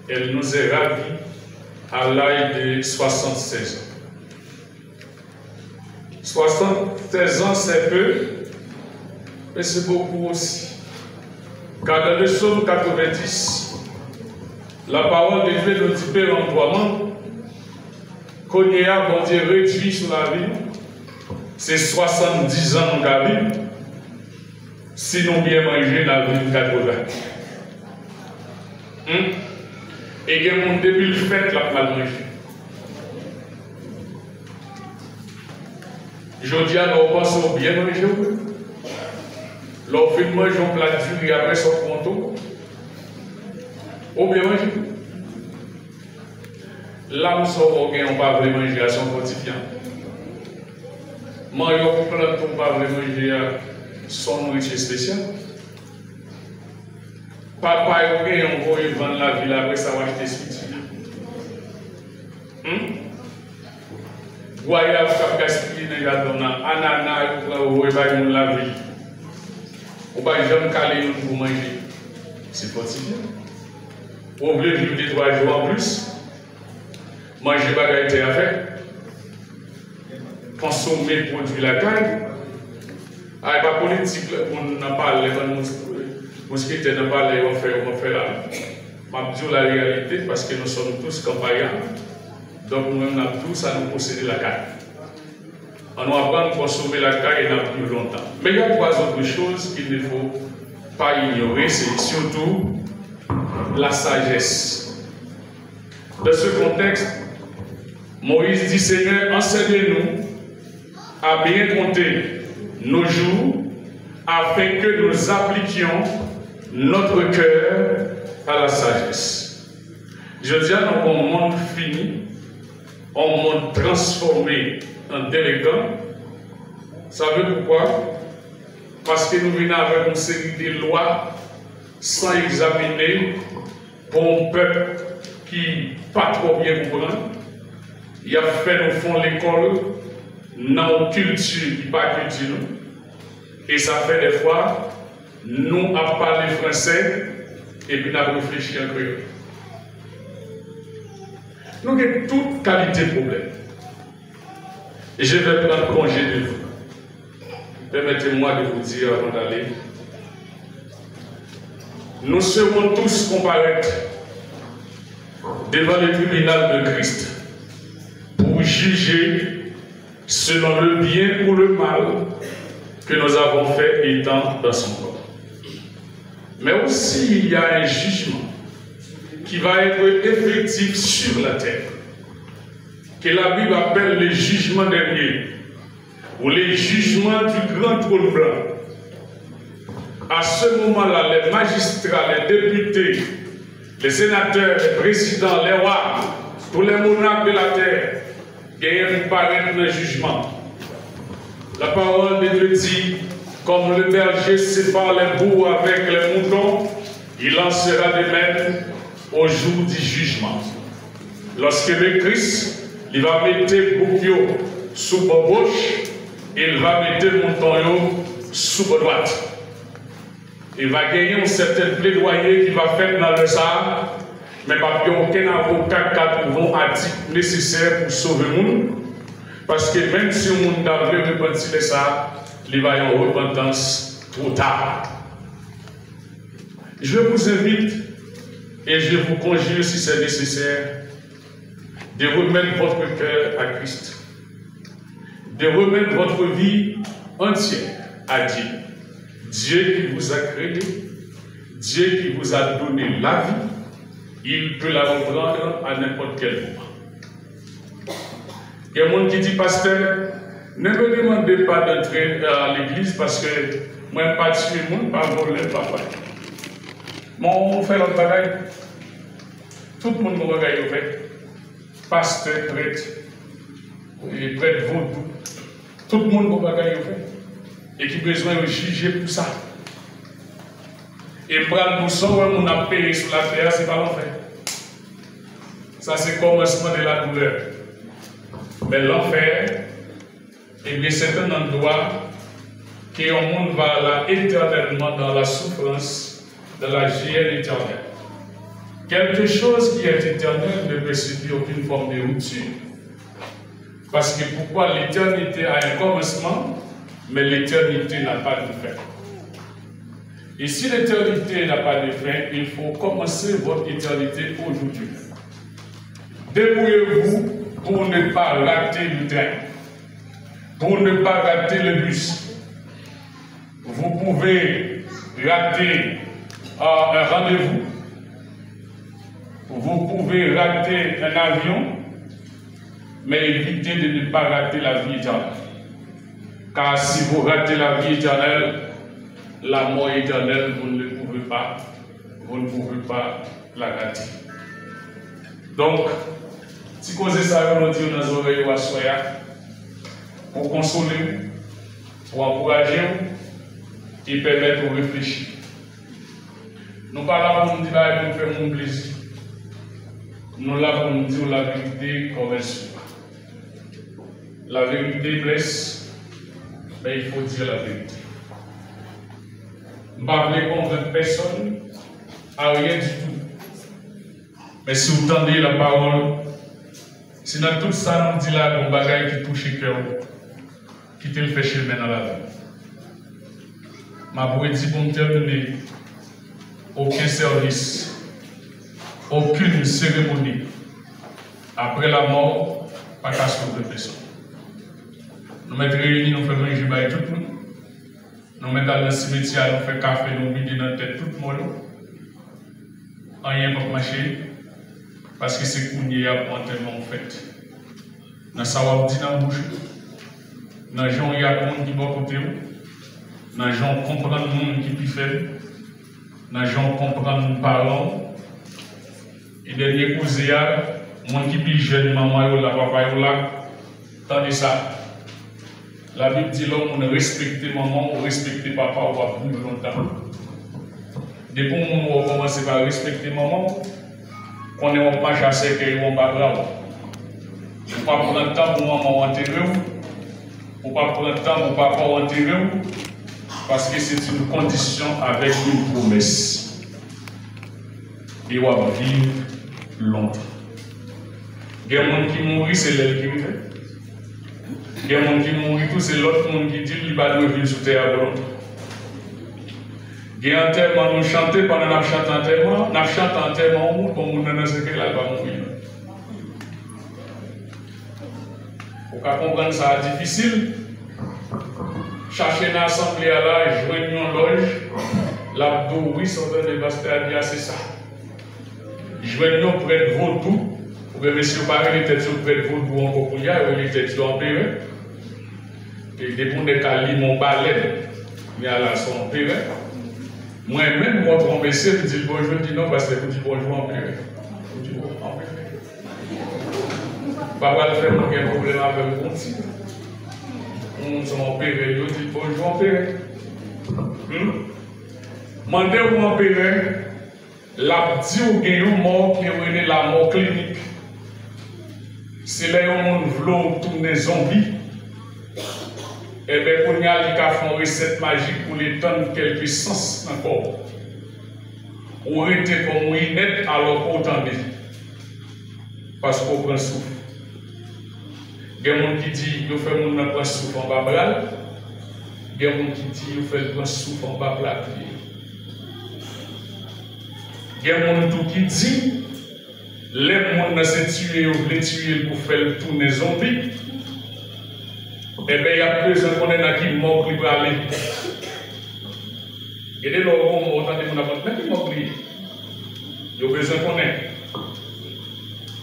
B: elle nous est ravie à l'âge de 76 ans. 76 ans, c'est peu, mais c'est beaucoup aussi. Car dans le psaume 90, la parole de Dieu nous dit péremptoirement qu'on y a, bon Dieu, réduit sur la vie, c'est 70 ans dans la vie, sinon bien manger la vie 80. Et il y a mon depuis le fait la mal manger. Je dis à nos pensons bien manger. L'on fait manger un plat dur et après son conto. Ou bien manger. L'âme sort on va vraiment manger à son quotidien. Manger on plante on va vraiment manger à son nourriture spéciale. Papa et on va vendre la ville après ça va acheter ce petit. voyage qui a gaspillé dans ananas ou la vie. On va jamais caler pour manger. C'est possible. On veut vivre des 3 jours en plus. Manger bagarre à faire. Consommer produits la caille. Ah, pas politique, on n'a pas les mosquiteurs n'a pas les on fait là. Je dis la réalité parce que nous sommes tous campagnards. Donc nous avons tous à nous posséder la caille. On apprend à consommer la caille et n'a plus longtemps. Mais il y a 3 autres choses qu'il ne faut pas ignorer, c'est surtout la sagesse. Dans ce contexte, Moïse dit, Seigneur, enseigne-nous à bien compter nos jours afin que nous appliquions notre cœur à la sagesse. Je dis à un monde fini, un monde transformé en délinquant. Vous savez pourquoi? Parce que nous venons avec une série de lois sans examiner pour un peuple qui pas trop bien comprend. Il a fait nous font l'école dans une culture qui pas culture. Et ça fait des fois, nous à parler français et puis nous réfléchi en créole. Nous avons toute qualité de problème. Et je vais prendre congé de vous. Permettez-moi de vous dire avant d'aller. Nous serons tous comparaître devant le tribunal de Christ pour juger selon le bien ou le mal que nous avons fait étant dans son corps. Mais aussi il y a un jugement qui va être effectif sur la terre, que la Bible appelle le jugement dernier, ou les jugements du grand trône blanc. À ce moment-là, les magistrats, les députés, les sénateurs, les présidents, les rois, tous les monarques de la terre, gagnent pour paraître dans le jugement. La parole de Dieu dit, comme le berger sépare les boucs avec les moutons, il en sera de même au jour du jugement. Lorsque le Christ, il va mettre bouc sous la gauche, il va mettre mouton sous la droite. Il va gagner un certain plaidoyer qui va faire dans le sable, mais pas aucun avocat qui va être nécessaire pour sauver le monde. Parce que même si le monde a voulu repentir ça, il va y avoir une repentance trop tard. Je vous invite et je vous conjure, si c'est nécessaire, de remettre votre cœur à Christ, de remettre votre vie entière à Dieu. Dieu qui vous a créé, Dieu qui vous a donné la vie, il peut la reprendre à n'importe quel moment. Il y a un monde qui dit, pasteur, ne me demandez pas d'entrer à l'église parce que moi, je ne pas tuer le monde, pas voler le papa. Moi, on fait notre travail. Tout le monde me regarde au fait. Pasteur, prêtre, et prêtre vaudou. Tout le monde me regarde au fait. Et qui a besoin de juger pour ça. Et prendre pour ça, on a payé sur la terre, c'est pas l'enfer. Ça, c'est le commencement de la douleur. Mais l'enfer, eh bien, c'est un endroit que le monde va là éternellement dans la souffrance, dans la gêne éternelle. Quelque chose qui est éternel ne peut subir aucune forme de rupture. Parce que pourquoi l'éternité a un commencement, mais l'éternité n'a pas de fin. Et si l'éternité n'a pas de fin, il faut commencer votre éternité aujourd'hui. Débrouillez-vous pour ne pas rater le train, pour ne pas rater le bus. Vous pouvez rater un rendez-vous, vous pouvez rater un avion, mais évitez de ne pas rater la vie éternelle. Car si vous ratez la vie éternelle, la mort éternelle, vous ne pouvez pas la rater. Donc, si vous avez ça, vous dire dans les oreilles ou à soya, pour consoler, pour encourager et permettre de réfléchir. Nous ne sommes pas là pour nous dire que nous faisons mon plaisir. Nous sommes là pour nous dire la vérité comme elle se La vérité blesse, mais il faut dire la vérité. Je ne vais pas convaincre personne à rien du tout. Mais si vous tendez la parole, si dans tout ça, nous dit là, un bagage qui touche le cœur, qui te le fait chemin dans la vie. Je vais dire pour me terminer, aucun service, aucune cérémonie, après la mort, pas qu'à sauver personne. Nous mettons réunis, nous faisons manger by tout le monde. Nous mettons dans le cimetière, nous faisons café, nous vidons dans la tête tout le monde. Rien pour marcher, parce que c'est qu'on y a enterrement fait. Dans ça, on dit dans la bouche. Dans les gens, il y a un monde qui va côté. Dans les gens, comprendre le monde qui est plus faible. Dans les gens, comprendre nos parents. Et dernier coup, il y a un monde qui est plus jeune, maman, là, papa, là. Tandis ça. La Bible dit l'homme, on respecte maman, on respecte papa, on va plus longtemps. Depuis que on commence par respecter maman, on est en marche à cercueil, on va grave. On ne pas prendre le temps pour maman enterrer, on ne pas prendre le temps pour papa enterrer, parce que c'est une condition avec une promesse. Et on va vivre longtemps. Il y a des gens qui mourent, c'est l'aile qui vivent. Il y a des gens qui mourent, c'est l'autre monde qui dit qu'il va vivre sur terre longtemps. Il y a un enterrement, nous chantons pendant que nous chantons enterrement, nous chantons enterrement, comme nous n'avons pas là, va mourir. Pour comprendre ça, c'est difficile. Chercher une assemblée à là, joindre une loge, l'abdo, oui, ça va dévaster à dire, c'est ça. Joindre près de Vaudou, pour que monsieur Paris, les têtes près de Vaudou encore pour y aller, les têtes en péré. Et des bons de Cali, mon balai, il y a là son péré. Moi-même, moi, pour me je dis bonjour, je dis non, parce que vous dites bonjour en péré. Vous dites bonjour en péré. Papa, le fait, il y a un problème avec mon petit. On s'en en péré, je dis bonjour en péré. Mandez-vous en péré, la dit ou gagne mort qui est la mort clinique. C'est là où on veut tourner zombie. Et bien, pour nous, il y a une recette magique pour les donner quelques sens encore. On était comme une net alors qu'on entendait. Parce qu'on prend souffle. Il y a des gens qui disent qu'il faut qu'on prenne souffle en bas bras. Il y a des gens qui disent qu'il faut prendre souffle en bas bras. Il y a des gens qui disent les gens se tuer ou les tuer pour faire tourner zombie. Eh bien, il y a besoin qu'on ait qui mort qui peut aller. Et dès lors qu'on entend des gens qui mort qui il y a besoin qu'on ait.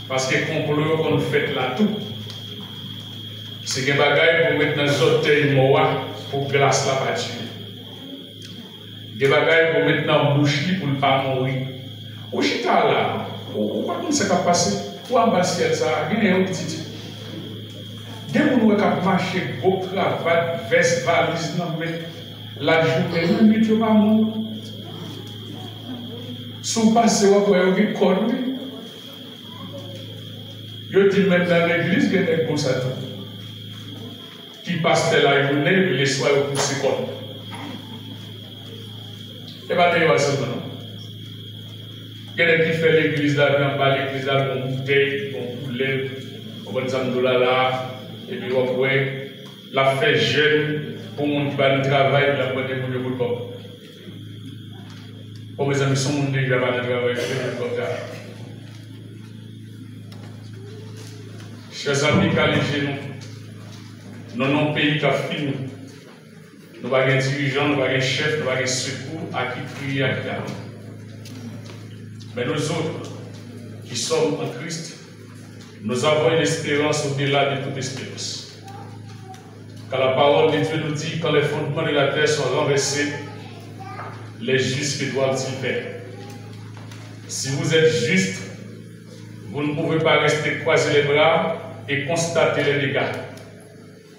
B: Parce que complot qu'on fait là tout. C'est un bagage pour mettre dans les orteils pour glace la pas tuer. Des bagages pour mettre dans la bouche pour ne pas mourir. Au chita là, ou pas comme ça va passer. Ou en bas ça, il y a un petit. Dès que nous avons marché, beau travail, veste, valise, non, mais la journée, nous ne pouvons pas mourir. Si vous passez, vous avez un corps. Je dis même dans l'église, il y a des bons satans qui passent la journée et les soirs pour se corps. Et bien, il y a ça maintenant. Il y a des qui font l'église là, l'église là, on bouteille, on poulet, on va dire $, et puis on voit la fait jeune pour mon qui va le travail, la bonne pour le corps. Pour mes amis, sont déjà va le travail, je fais le corps. Chers amis, chez nous, dans nos pays qui a fini, nous avons un dirigeant, nous avons un chef, nous avons un secours à qui prier, à qui aller. Mais nous autres, qui sommes en Christ, nous avons une espérance au-delà de toute espérance. Car la parole de Dieu nous dit, quand les fondements de la terre sont renversés, les justes, que doivent-ils faire? Si vous êtes juste, vous ne pouvez pas rester croiser les bras et constater les dégâts.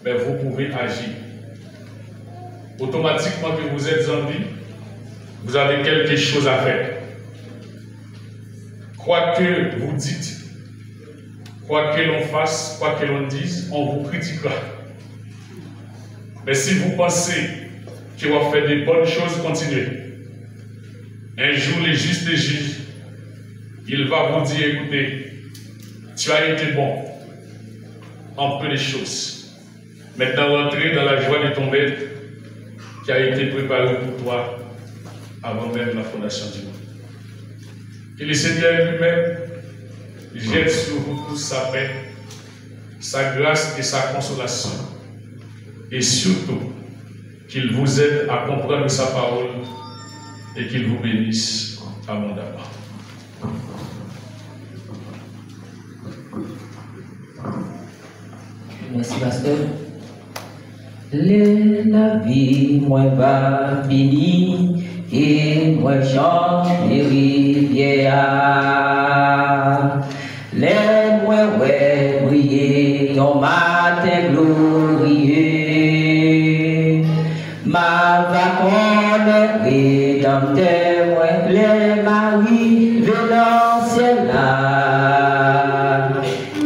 B: Mais vous pouvez agir. Automatiquement que vous êtes en vie, vous avez quelque chose à faire. Quoi que vous dites, Quoi que l'on fasse, quoi que l'on dise, on vous critiquera. Mais si vous pensez que vous faites des bonnes choses, continuez. Un jour, le juste juge, il va vous dire, écoutez, tu as été bon en peu de choses. Maintenant, rentrez dans la joie de ton maître qui a été préparé pour toi avant même la fondation du monde. Que le Seigneur lui-même jette sur vous tous sa paix, sa grâce et sa consolation. Et surtout, qu'il vous aide à comprendre sa parole et qu'il vous bénisse abondamment.
C: Merci, pasteur. La vie, moi, va finir et moi, chante les rivières. Les moi, ouais, briller ton matin glorieux. Ma vacone rédempteur, moi, les maris, venant ciel là.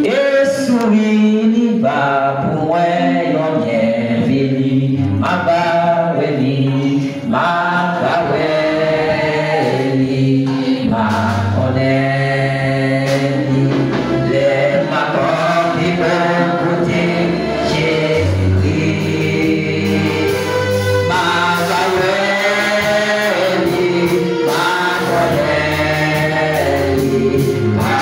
C: Et souris, va pour moi, yon bienvenu. Ma baweni, ma baweni, ma honnête. Les macons qui peuvent goûter Jésus-Christ. Ma baweni, ma honnête. Ma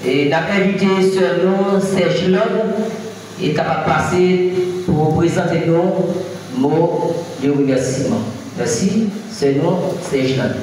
F: Et n'a invité sur nous Serge Lode et capable de passer pour présenter nos mots de remerciement. Merci, c'est nous Serge Lode.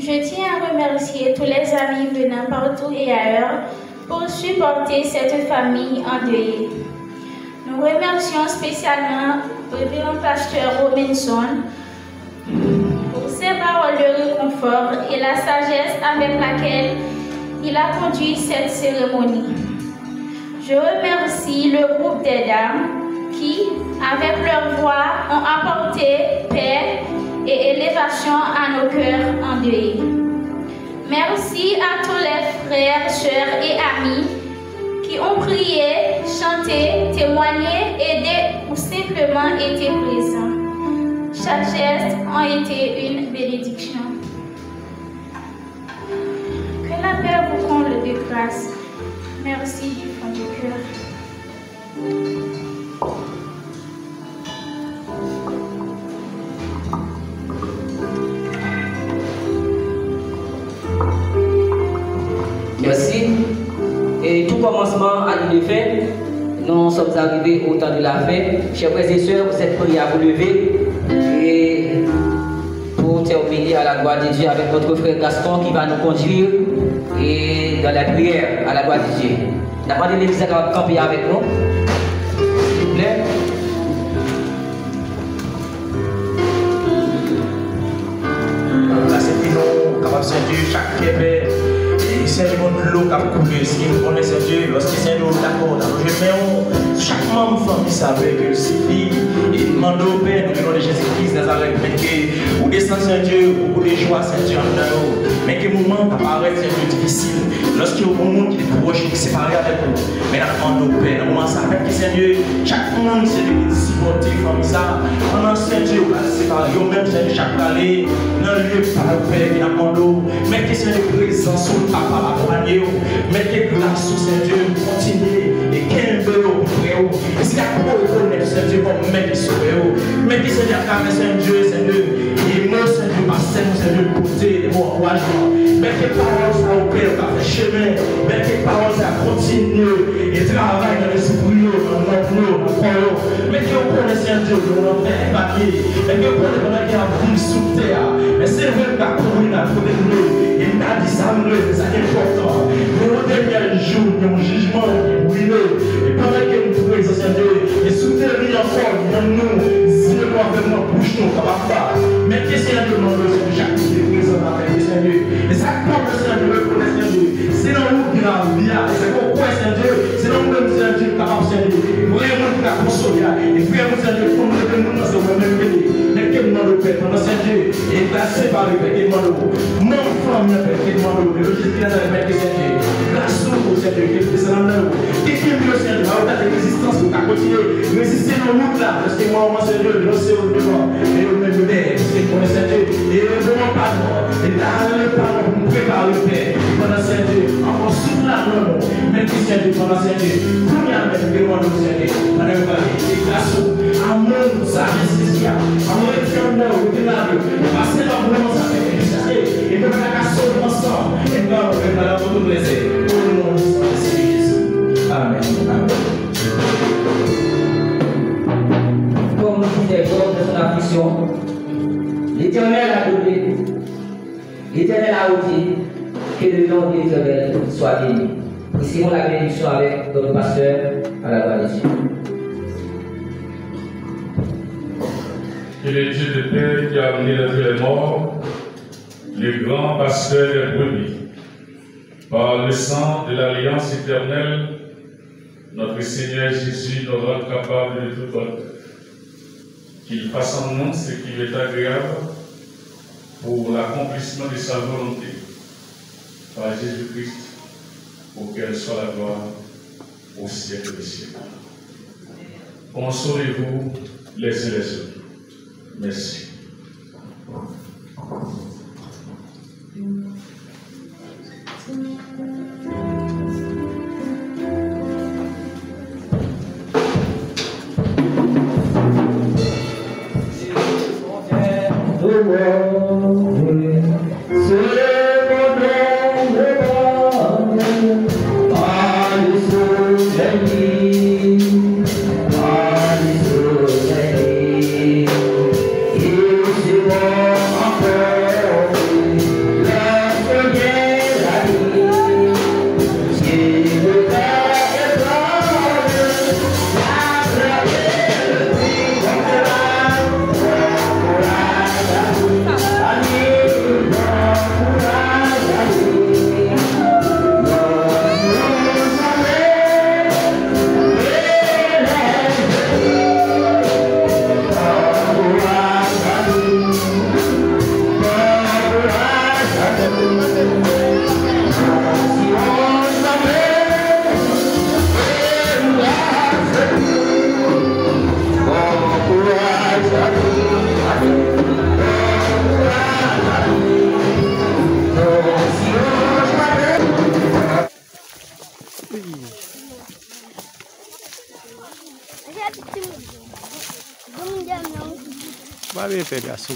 G: Je tiens à remercier tous les amis venant partout et ailleurs pour supporter cette famille endeuillée. Nous remercions spécialement le révérend pasteur Robinson pour ses paroles de réconfort et la sagesse avec laquelle il a conduit cette cérémonie. Je remercie le groupe des dames qui, avec leur voix, ont apporté paix et élévation à nos cœurs endeuillés. Merci à tous les frères, sœurs et amis qui ont prié, chanté, témoigné, aidé ou simplement été présents. Chaque geste a été une bénédiction. Que la paix vous comble de grâce. Merci du fond du cœur.
F: Merci. Et tout commencement a lieu de fin. Nous sommes arrivés au temps de la fin. Chers frères et sœurs, cette prière à vous lever. Et pour terminer à la gloire de Dieu avec notre frère Gaston qui va nous conduire et dans la prière à la gloire de Dieu. N'a pas de l'église à camper avec nous. S'il vous plaît.
D: Là, c'est que nous, capable de Dieu, chaque Québec. C'est le monde de l'eau qui a coulé, ce qui nous connaît, c'est Dieu. Lorsque c'est nous, d'accord, je mets chaque membre de famille savait que si il demande au Père, nous venons de Jésus-Christ, Nazareth, mais que vous descendez c'est Dieu, vous les joies, c'est Dieu en nous. Mais que le moment apparaît, c'est Dieu difficile. Lorsqu'il y a un monde qui est proche, qui est séparé avec vous, mais nous demandons au Père, nous moment ça fait que c'est Dieu, chaque monde, c'est Dieu qui supporte la famille ça. Pendant c'est Dieu, vous allez séparer, même c'est Dieu chaque année, dans le lieu par le Père, qui nous demandons, mais que c'est Dieu présent sur le papa. Mettez grâce sur Saint-Dieu, continuez et qu'un peu au près. Et si la cour reconnaît Saint-Dieu, vous mettez sur eux. Mettez Saint-Dieu à Saint-Dieu, Saint-Dieu. Et moi, Saint-Dieu, ma Saint-Dieu, côté de mon encouragement. Mettez paroles à au Père, à faire chemin. Mettez paroles à continuer et travailler dans l'esprit, dans notre nom, dans le mettez au cours de Saint-Dieu, dans notre papier. Mettez au cours de notre qui a pris sous terre. Mais c'est vrai que courir à côté de nous. Il m'a dit ça, c'est important. Mais au dernier jour, il y a un jugement qui est brûlé. Et pendant que nous trouvons Saint-Dieu, et soutenir encore, nous, si nous avons notre bouche, nous capable de faire. Mais qu'est-ce qu'il y a de demandé, c'est déjà qui est présent avec le Seigneur. Et ça compte le Seigneur, le Seigneur. C'est dans nous qui l'a vie, c'est pourquoi Seigneur, c'est dans nous qui Seigneur capable de Seigneur. Vraiment qui l'a consolé. Et puis, Seigneur, comme nous devons nous dans ce même pays. Mais que demande le Père, pendant Seigneur, et placé par le Père, qui demande le Père. Mon femme, le Père, qui demande le Père. Le Jésus qui l'a dans le Père, Seigneur. Grâce au Seigneur, qui est présent dans nous. Qui est mieux, Seigneur, dans la résistance pour continuer. Résister dans nous là, parce que moi, Seigneur, je sais au devant. Et au même Père, parce que mon Seigneur, et le bon pardon. Et là, le pardon, pour nous préparer le Père. Pendant Seigneur, encore sous la main, même qui Seigneur, pendant Seigneur. Premièrement, que moi, nous Seigneur, pendant le Père, et grâce au amour, ça résiste. Amour éternel, éternel, passer la vraiment ça fait. Et nous allons ensemble. Et nous allons vous plaisir. Pour le nom de Jésus. Amen.
F: Comme nous disait Job de son affliction, l'Éternel a donné, l'Éternel a ôté, que le nom de l'Éternel soit béni. Recevons la bénédiction avec notre pasteur à la gloire de Dieu.
B: Que le Dieu de paix qui a amené les morts, le grand pasteur des brebis, par le sang de l'alliance éternelle, notre Seigneur Jésus nous rend capable de tout autre. Qu'il fasse en nous ce qui est agréable pour l'accomplissement de sa volonté. Par Jésus-Christ, pour qu'elle soit la gloire au siècle des siècles. Consolez-vous les uns les autres. Merci.
H: Yeah. bien fait garçon.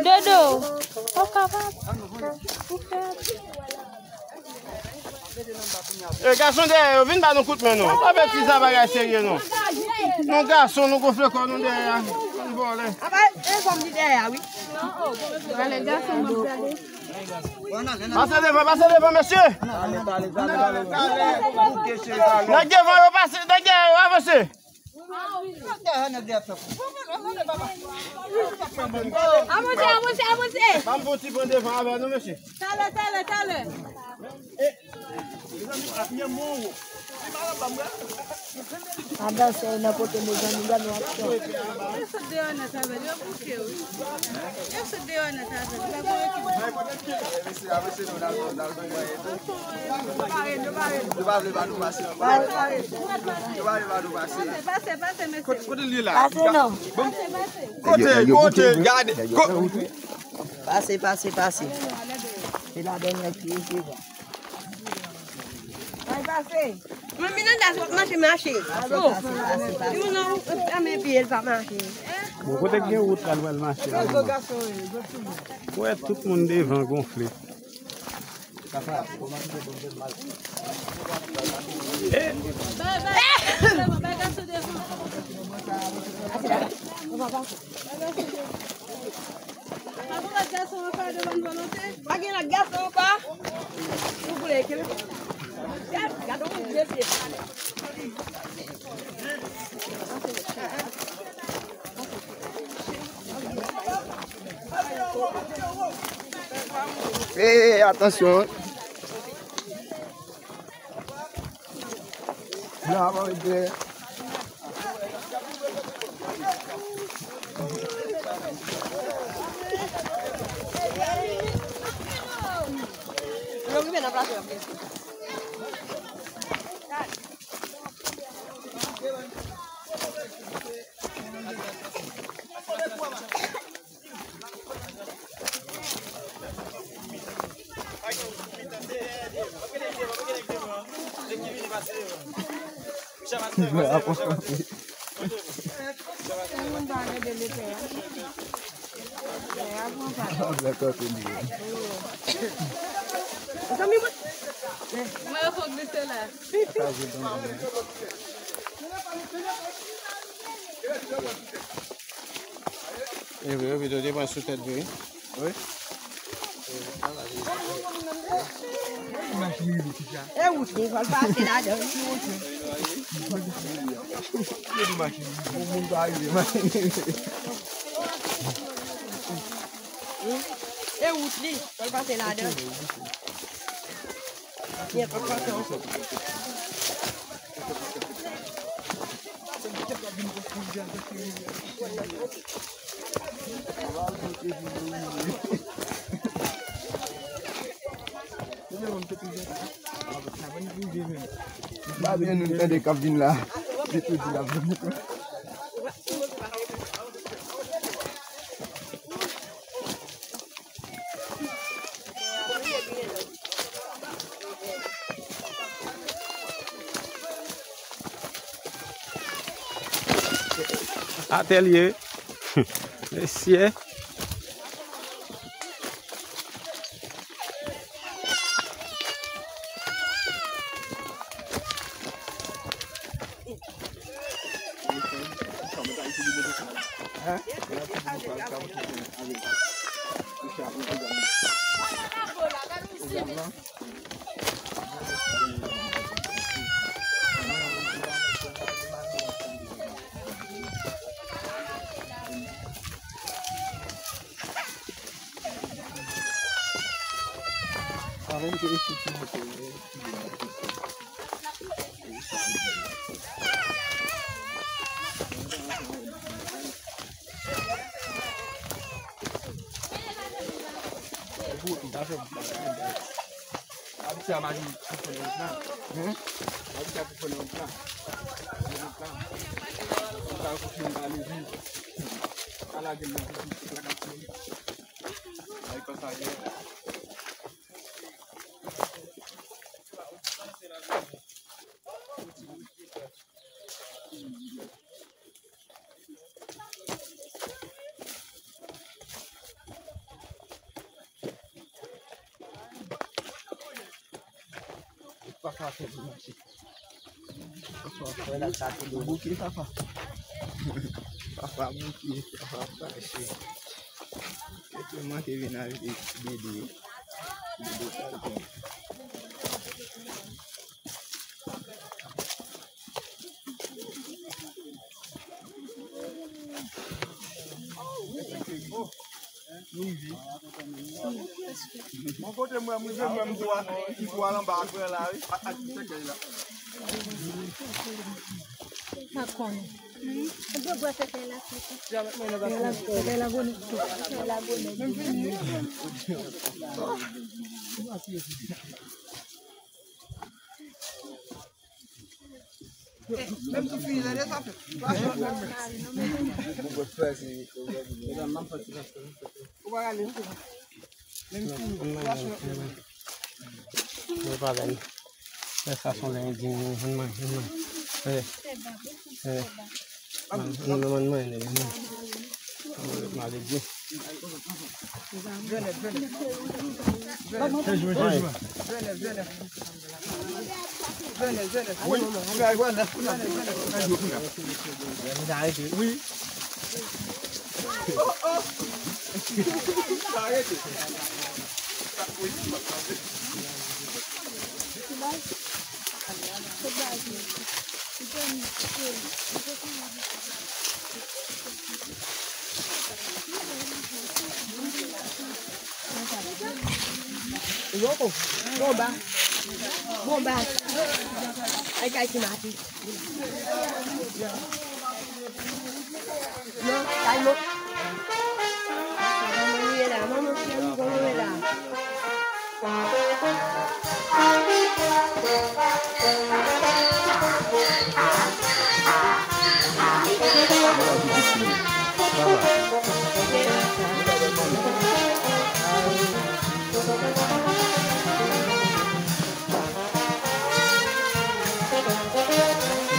I: Dodo.
D: Garçon, viens pas nous coûter maintenant. Pas faire petit ça va sérieux non. Mon garçon, nous gonfle quoi nous derrière. On vole.
J: Ah bah, comme dit derrière, oui.
I: Les garçons vont aller.
D: Passez devant, monsieur. La guerre va passer, la guerre va avancer.
J: Avancez.
D: Vamos pour petit bon devant avec nous, monsieur.
J: Tale.
I: Adanse na pote mezani ngani wako.
J: Yesu deona tabe, yo buke. Yesu deona tabe. Passe, monsieur.
D: Côté lui là.
I: Passe non.
D: Côté, regardez.
I: Passe. C'est la dernière qui est là.
J: Passe. Mami não dá marcher. Eu não, a minha filha vai marcher.
H: Bon, côté que route là va marcher. Ouais, tout le monde devant gonflé.
J: Aqui na garçom, pá. Não pulei aqui.
D: attention. Là, on va dire.
H: Et vous avez donné ma sous-tête, oui. Oui.
J: É o último, vai bater nada. É o último, vai bater nada. E para passar.
D: Bah bien nous avons des cabines là. C'est tout dit là.
H: Atelier. Les sièges.
D: Mon côté, moi, je me dois, il faut aller en bas après là. Même si tu finis là, ça fait.
H: Ça sont les indignes.
D: Oui.
J: Bomba. Bomba. Ai que mati. No, calmo. Vamos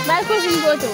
I: Vai cozinhar goto.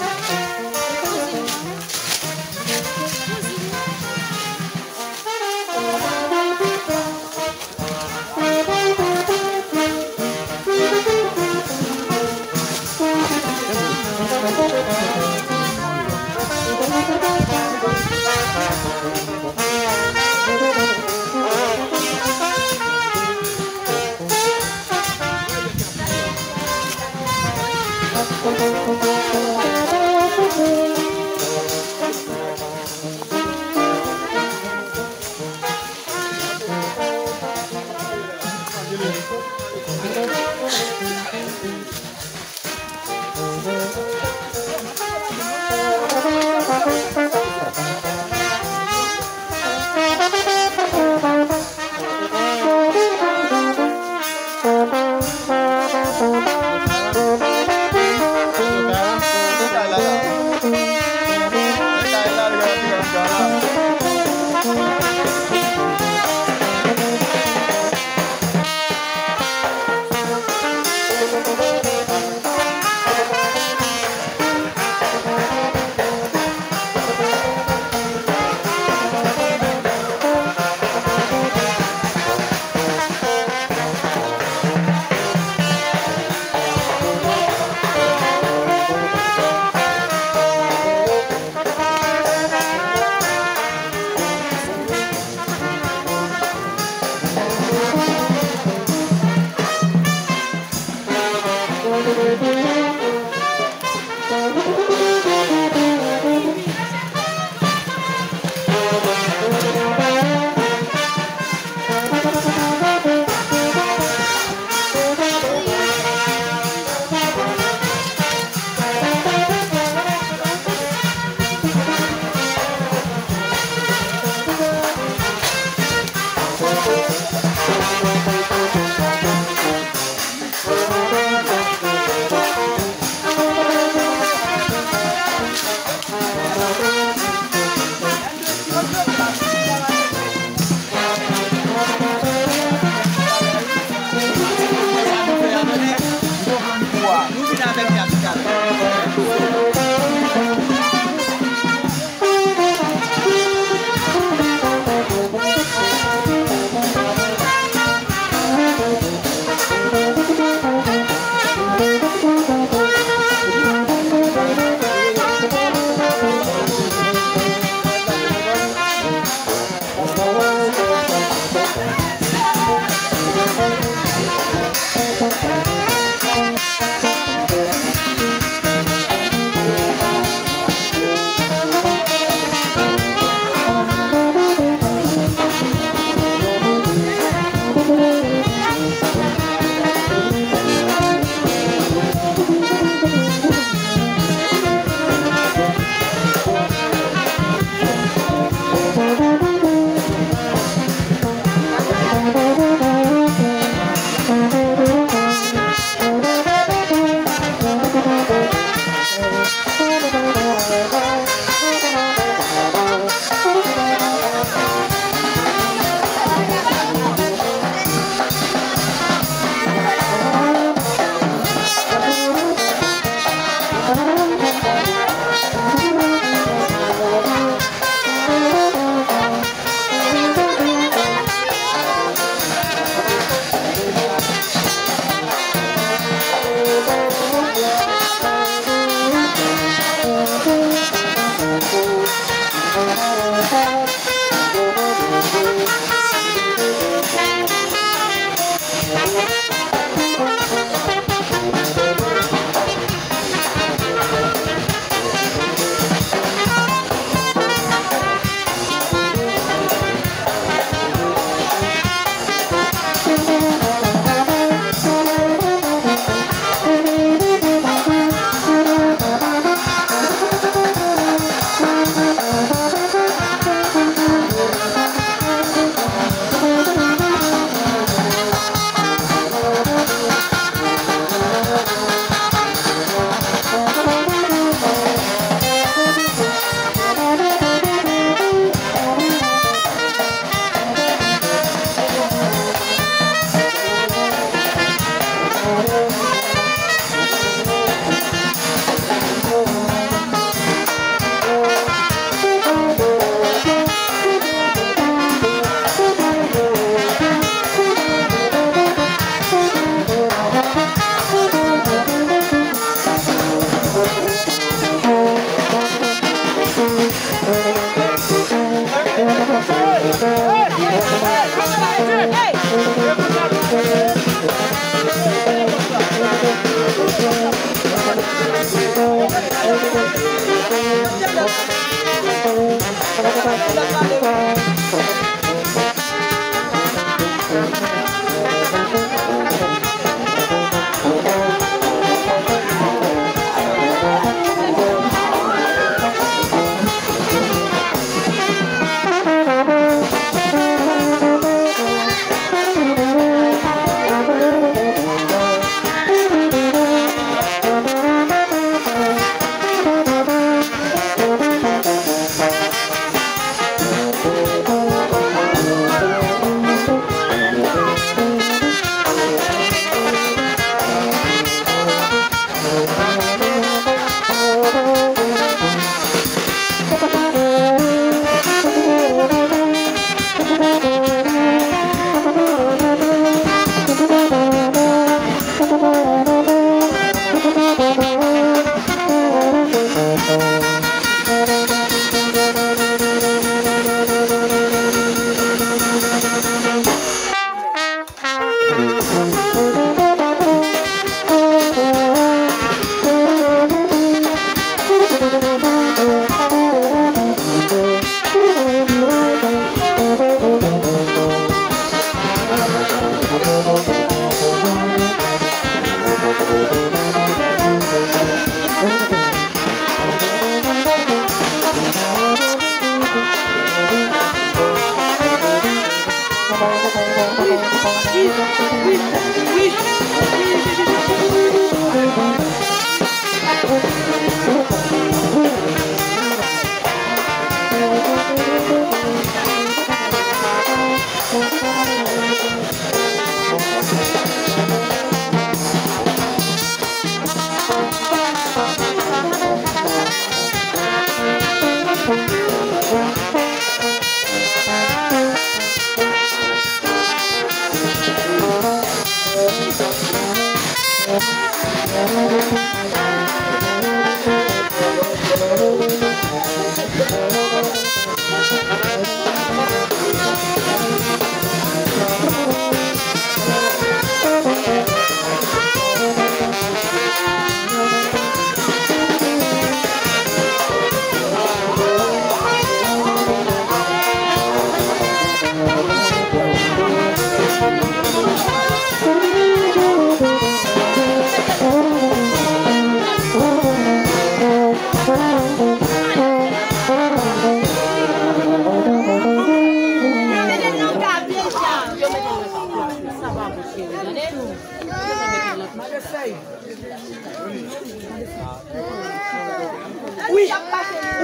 J: Oui,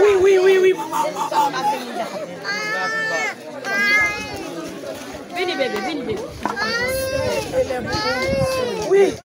J: oui, oui, oui, oui. Venez bébé, venez bébé. Oui.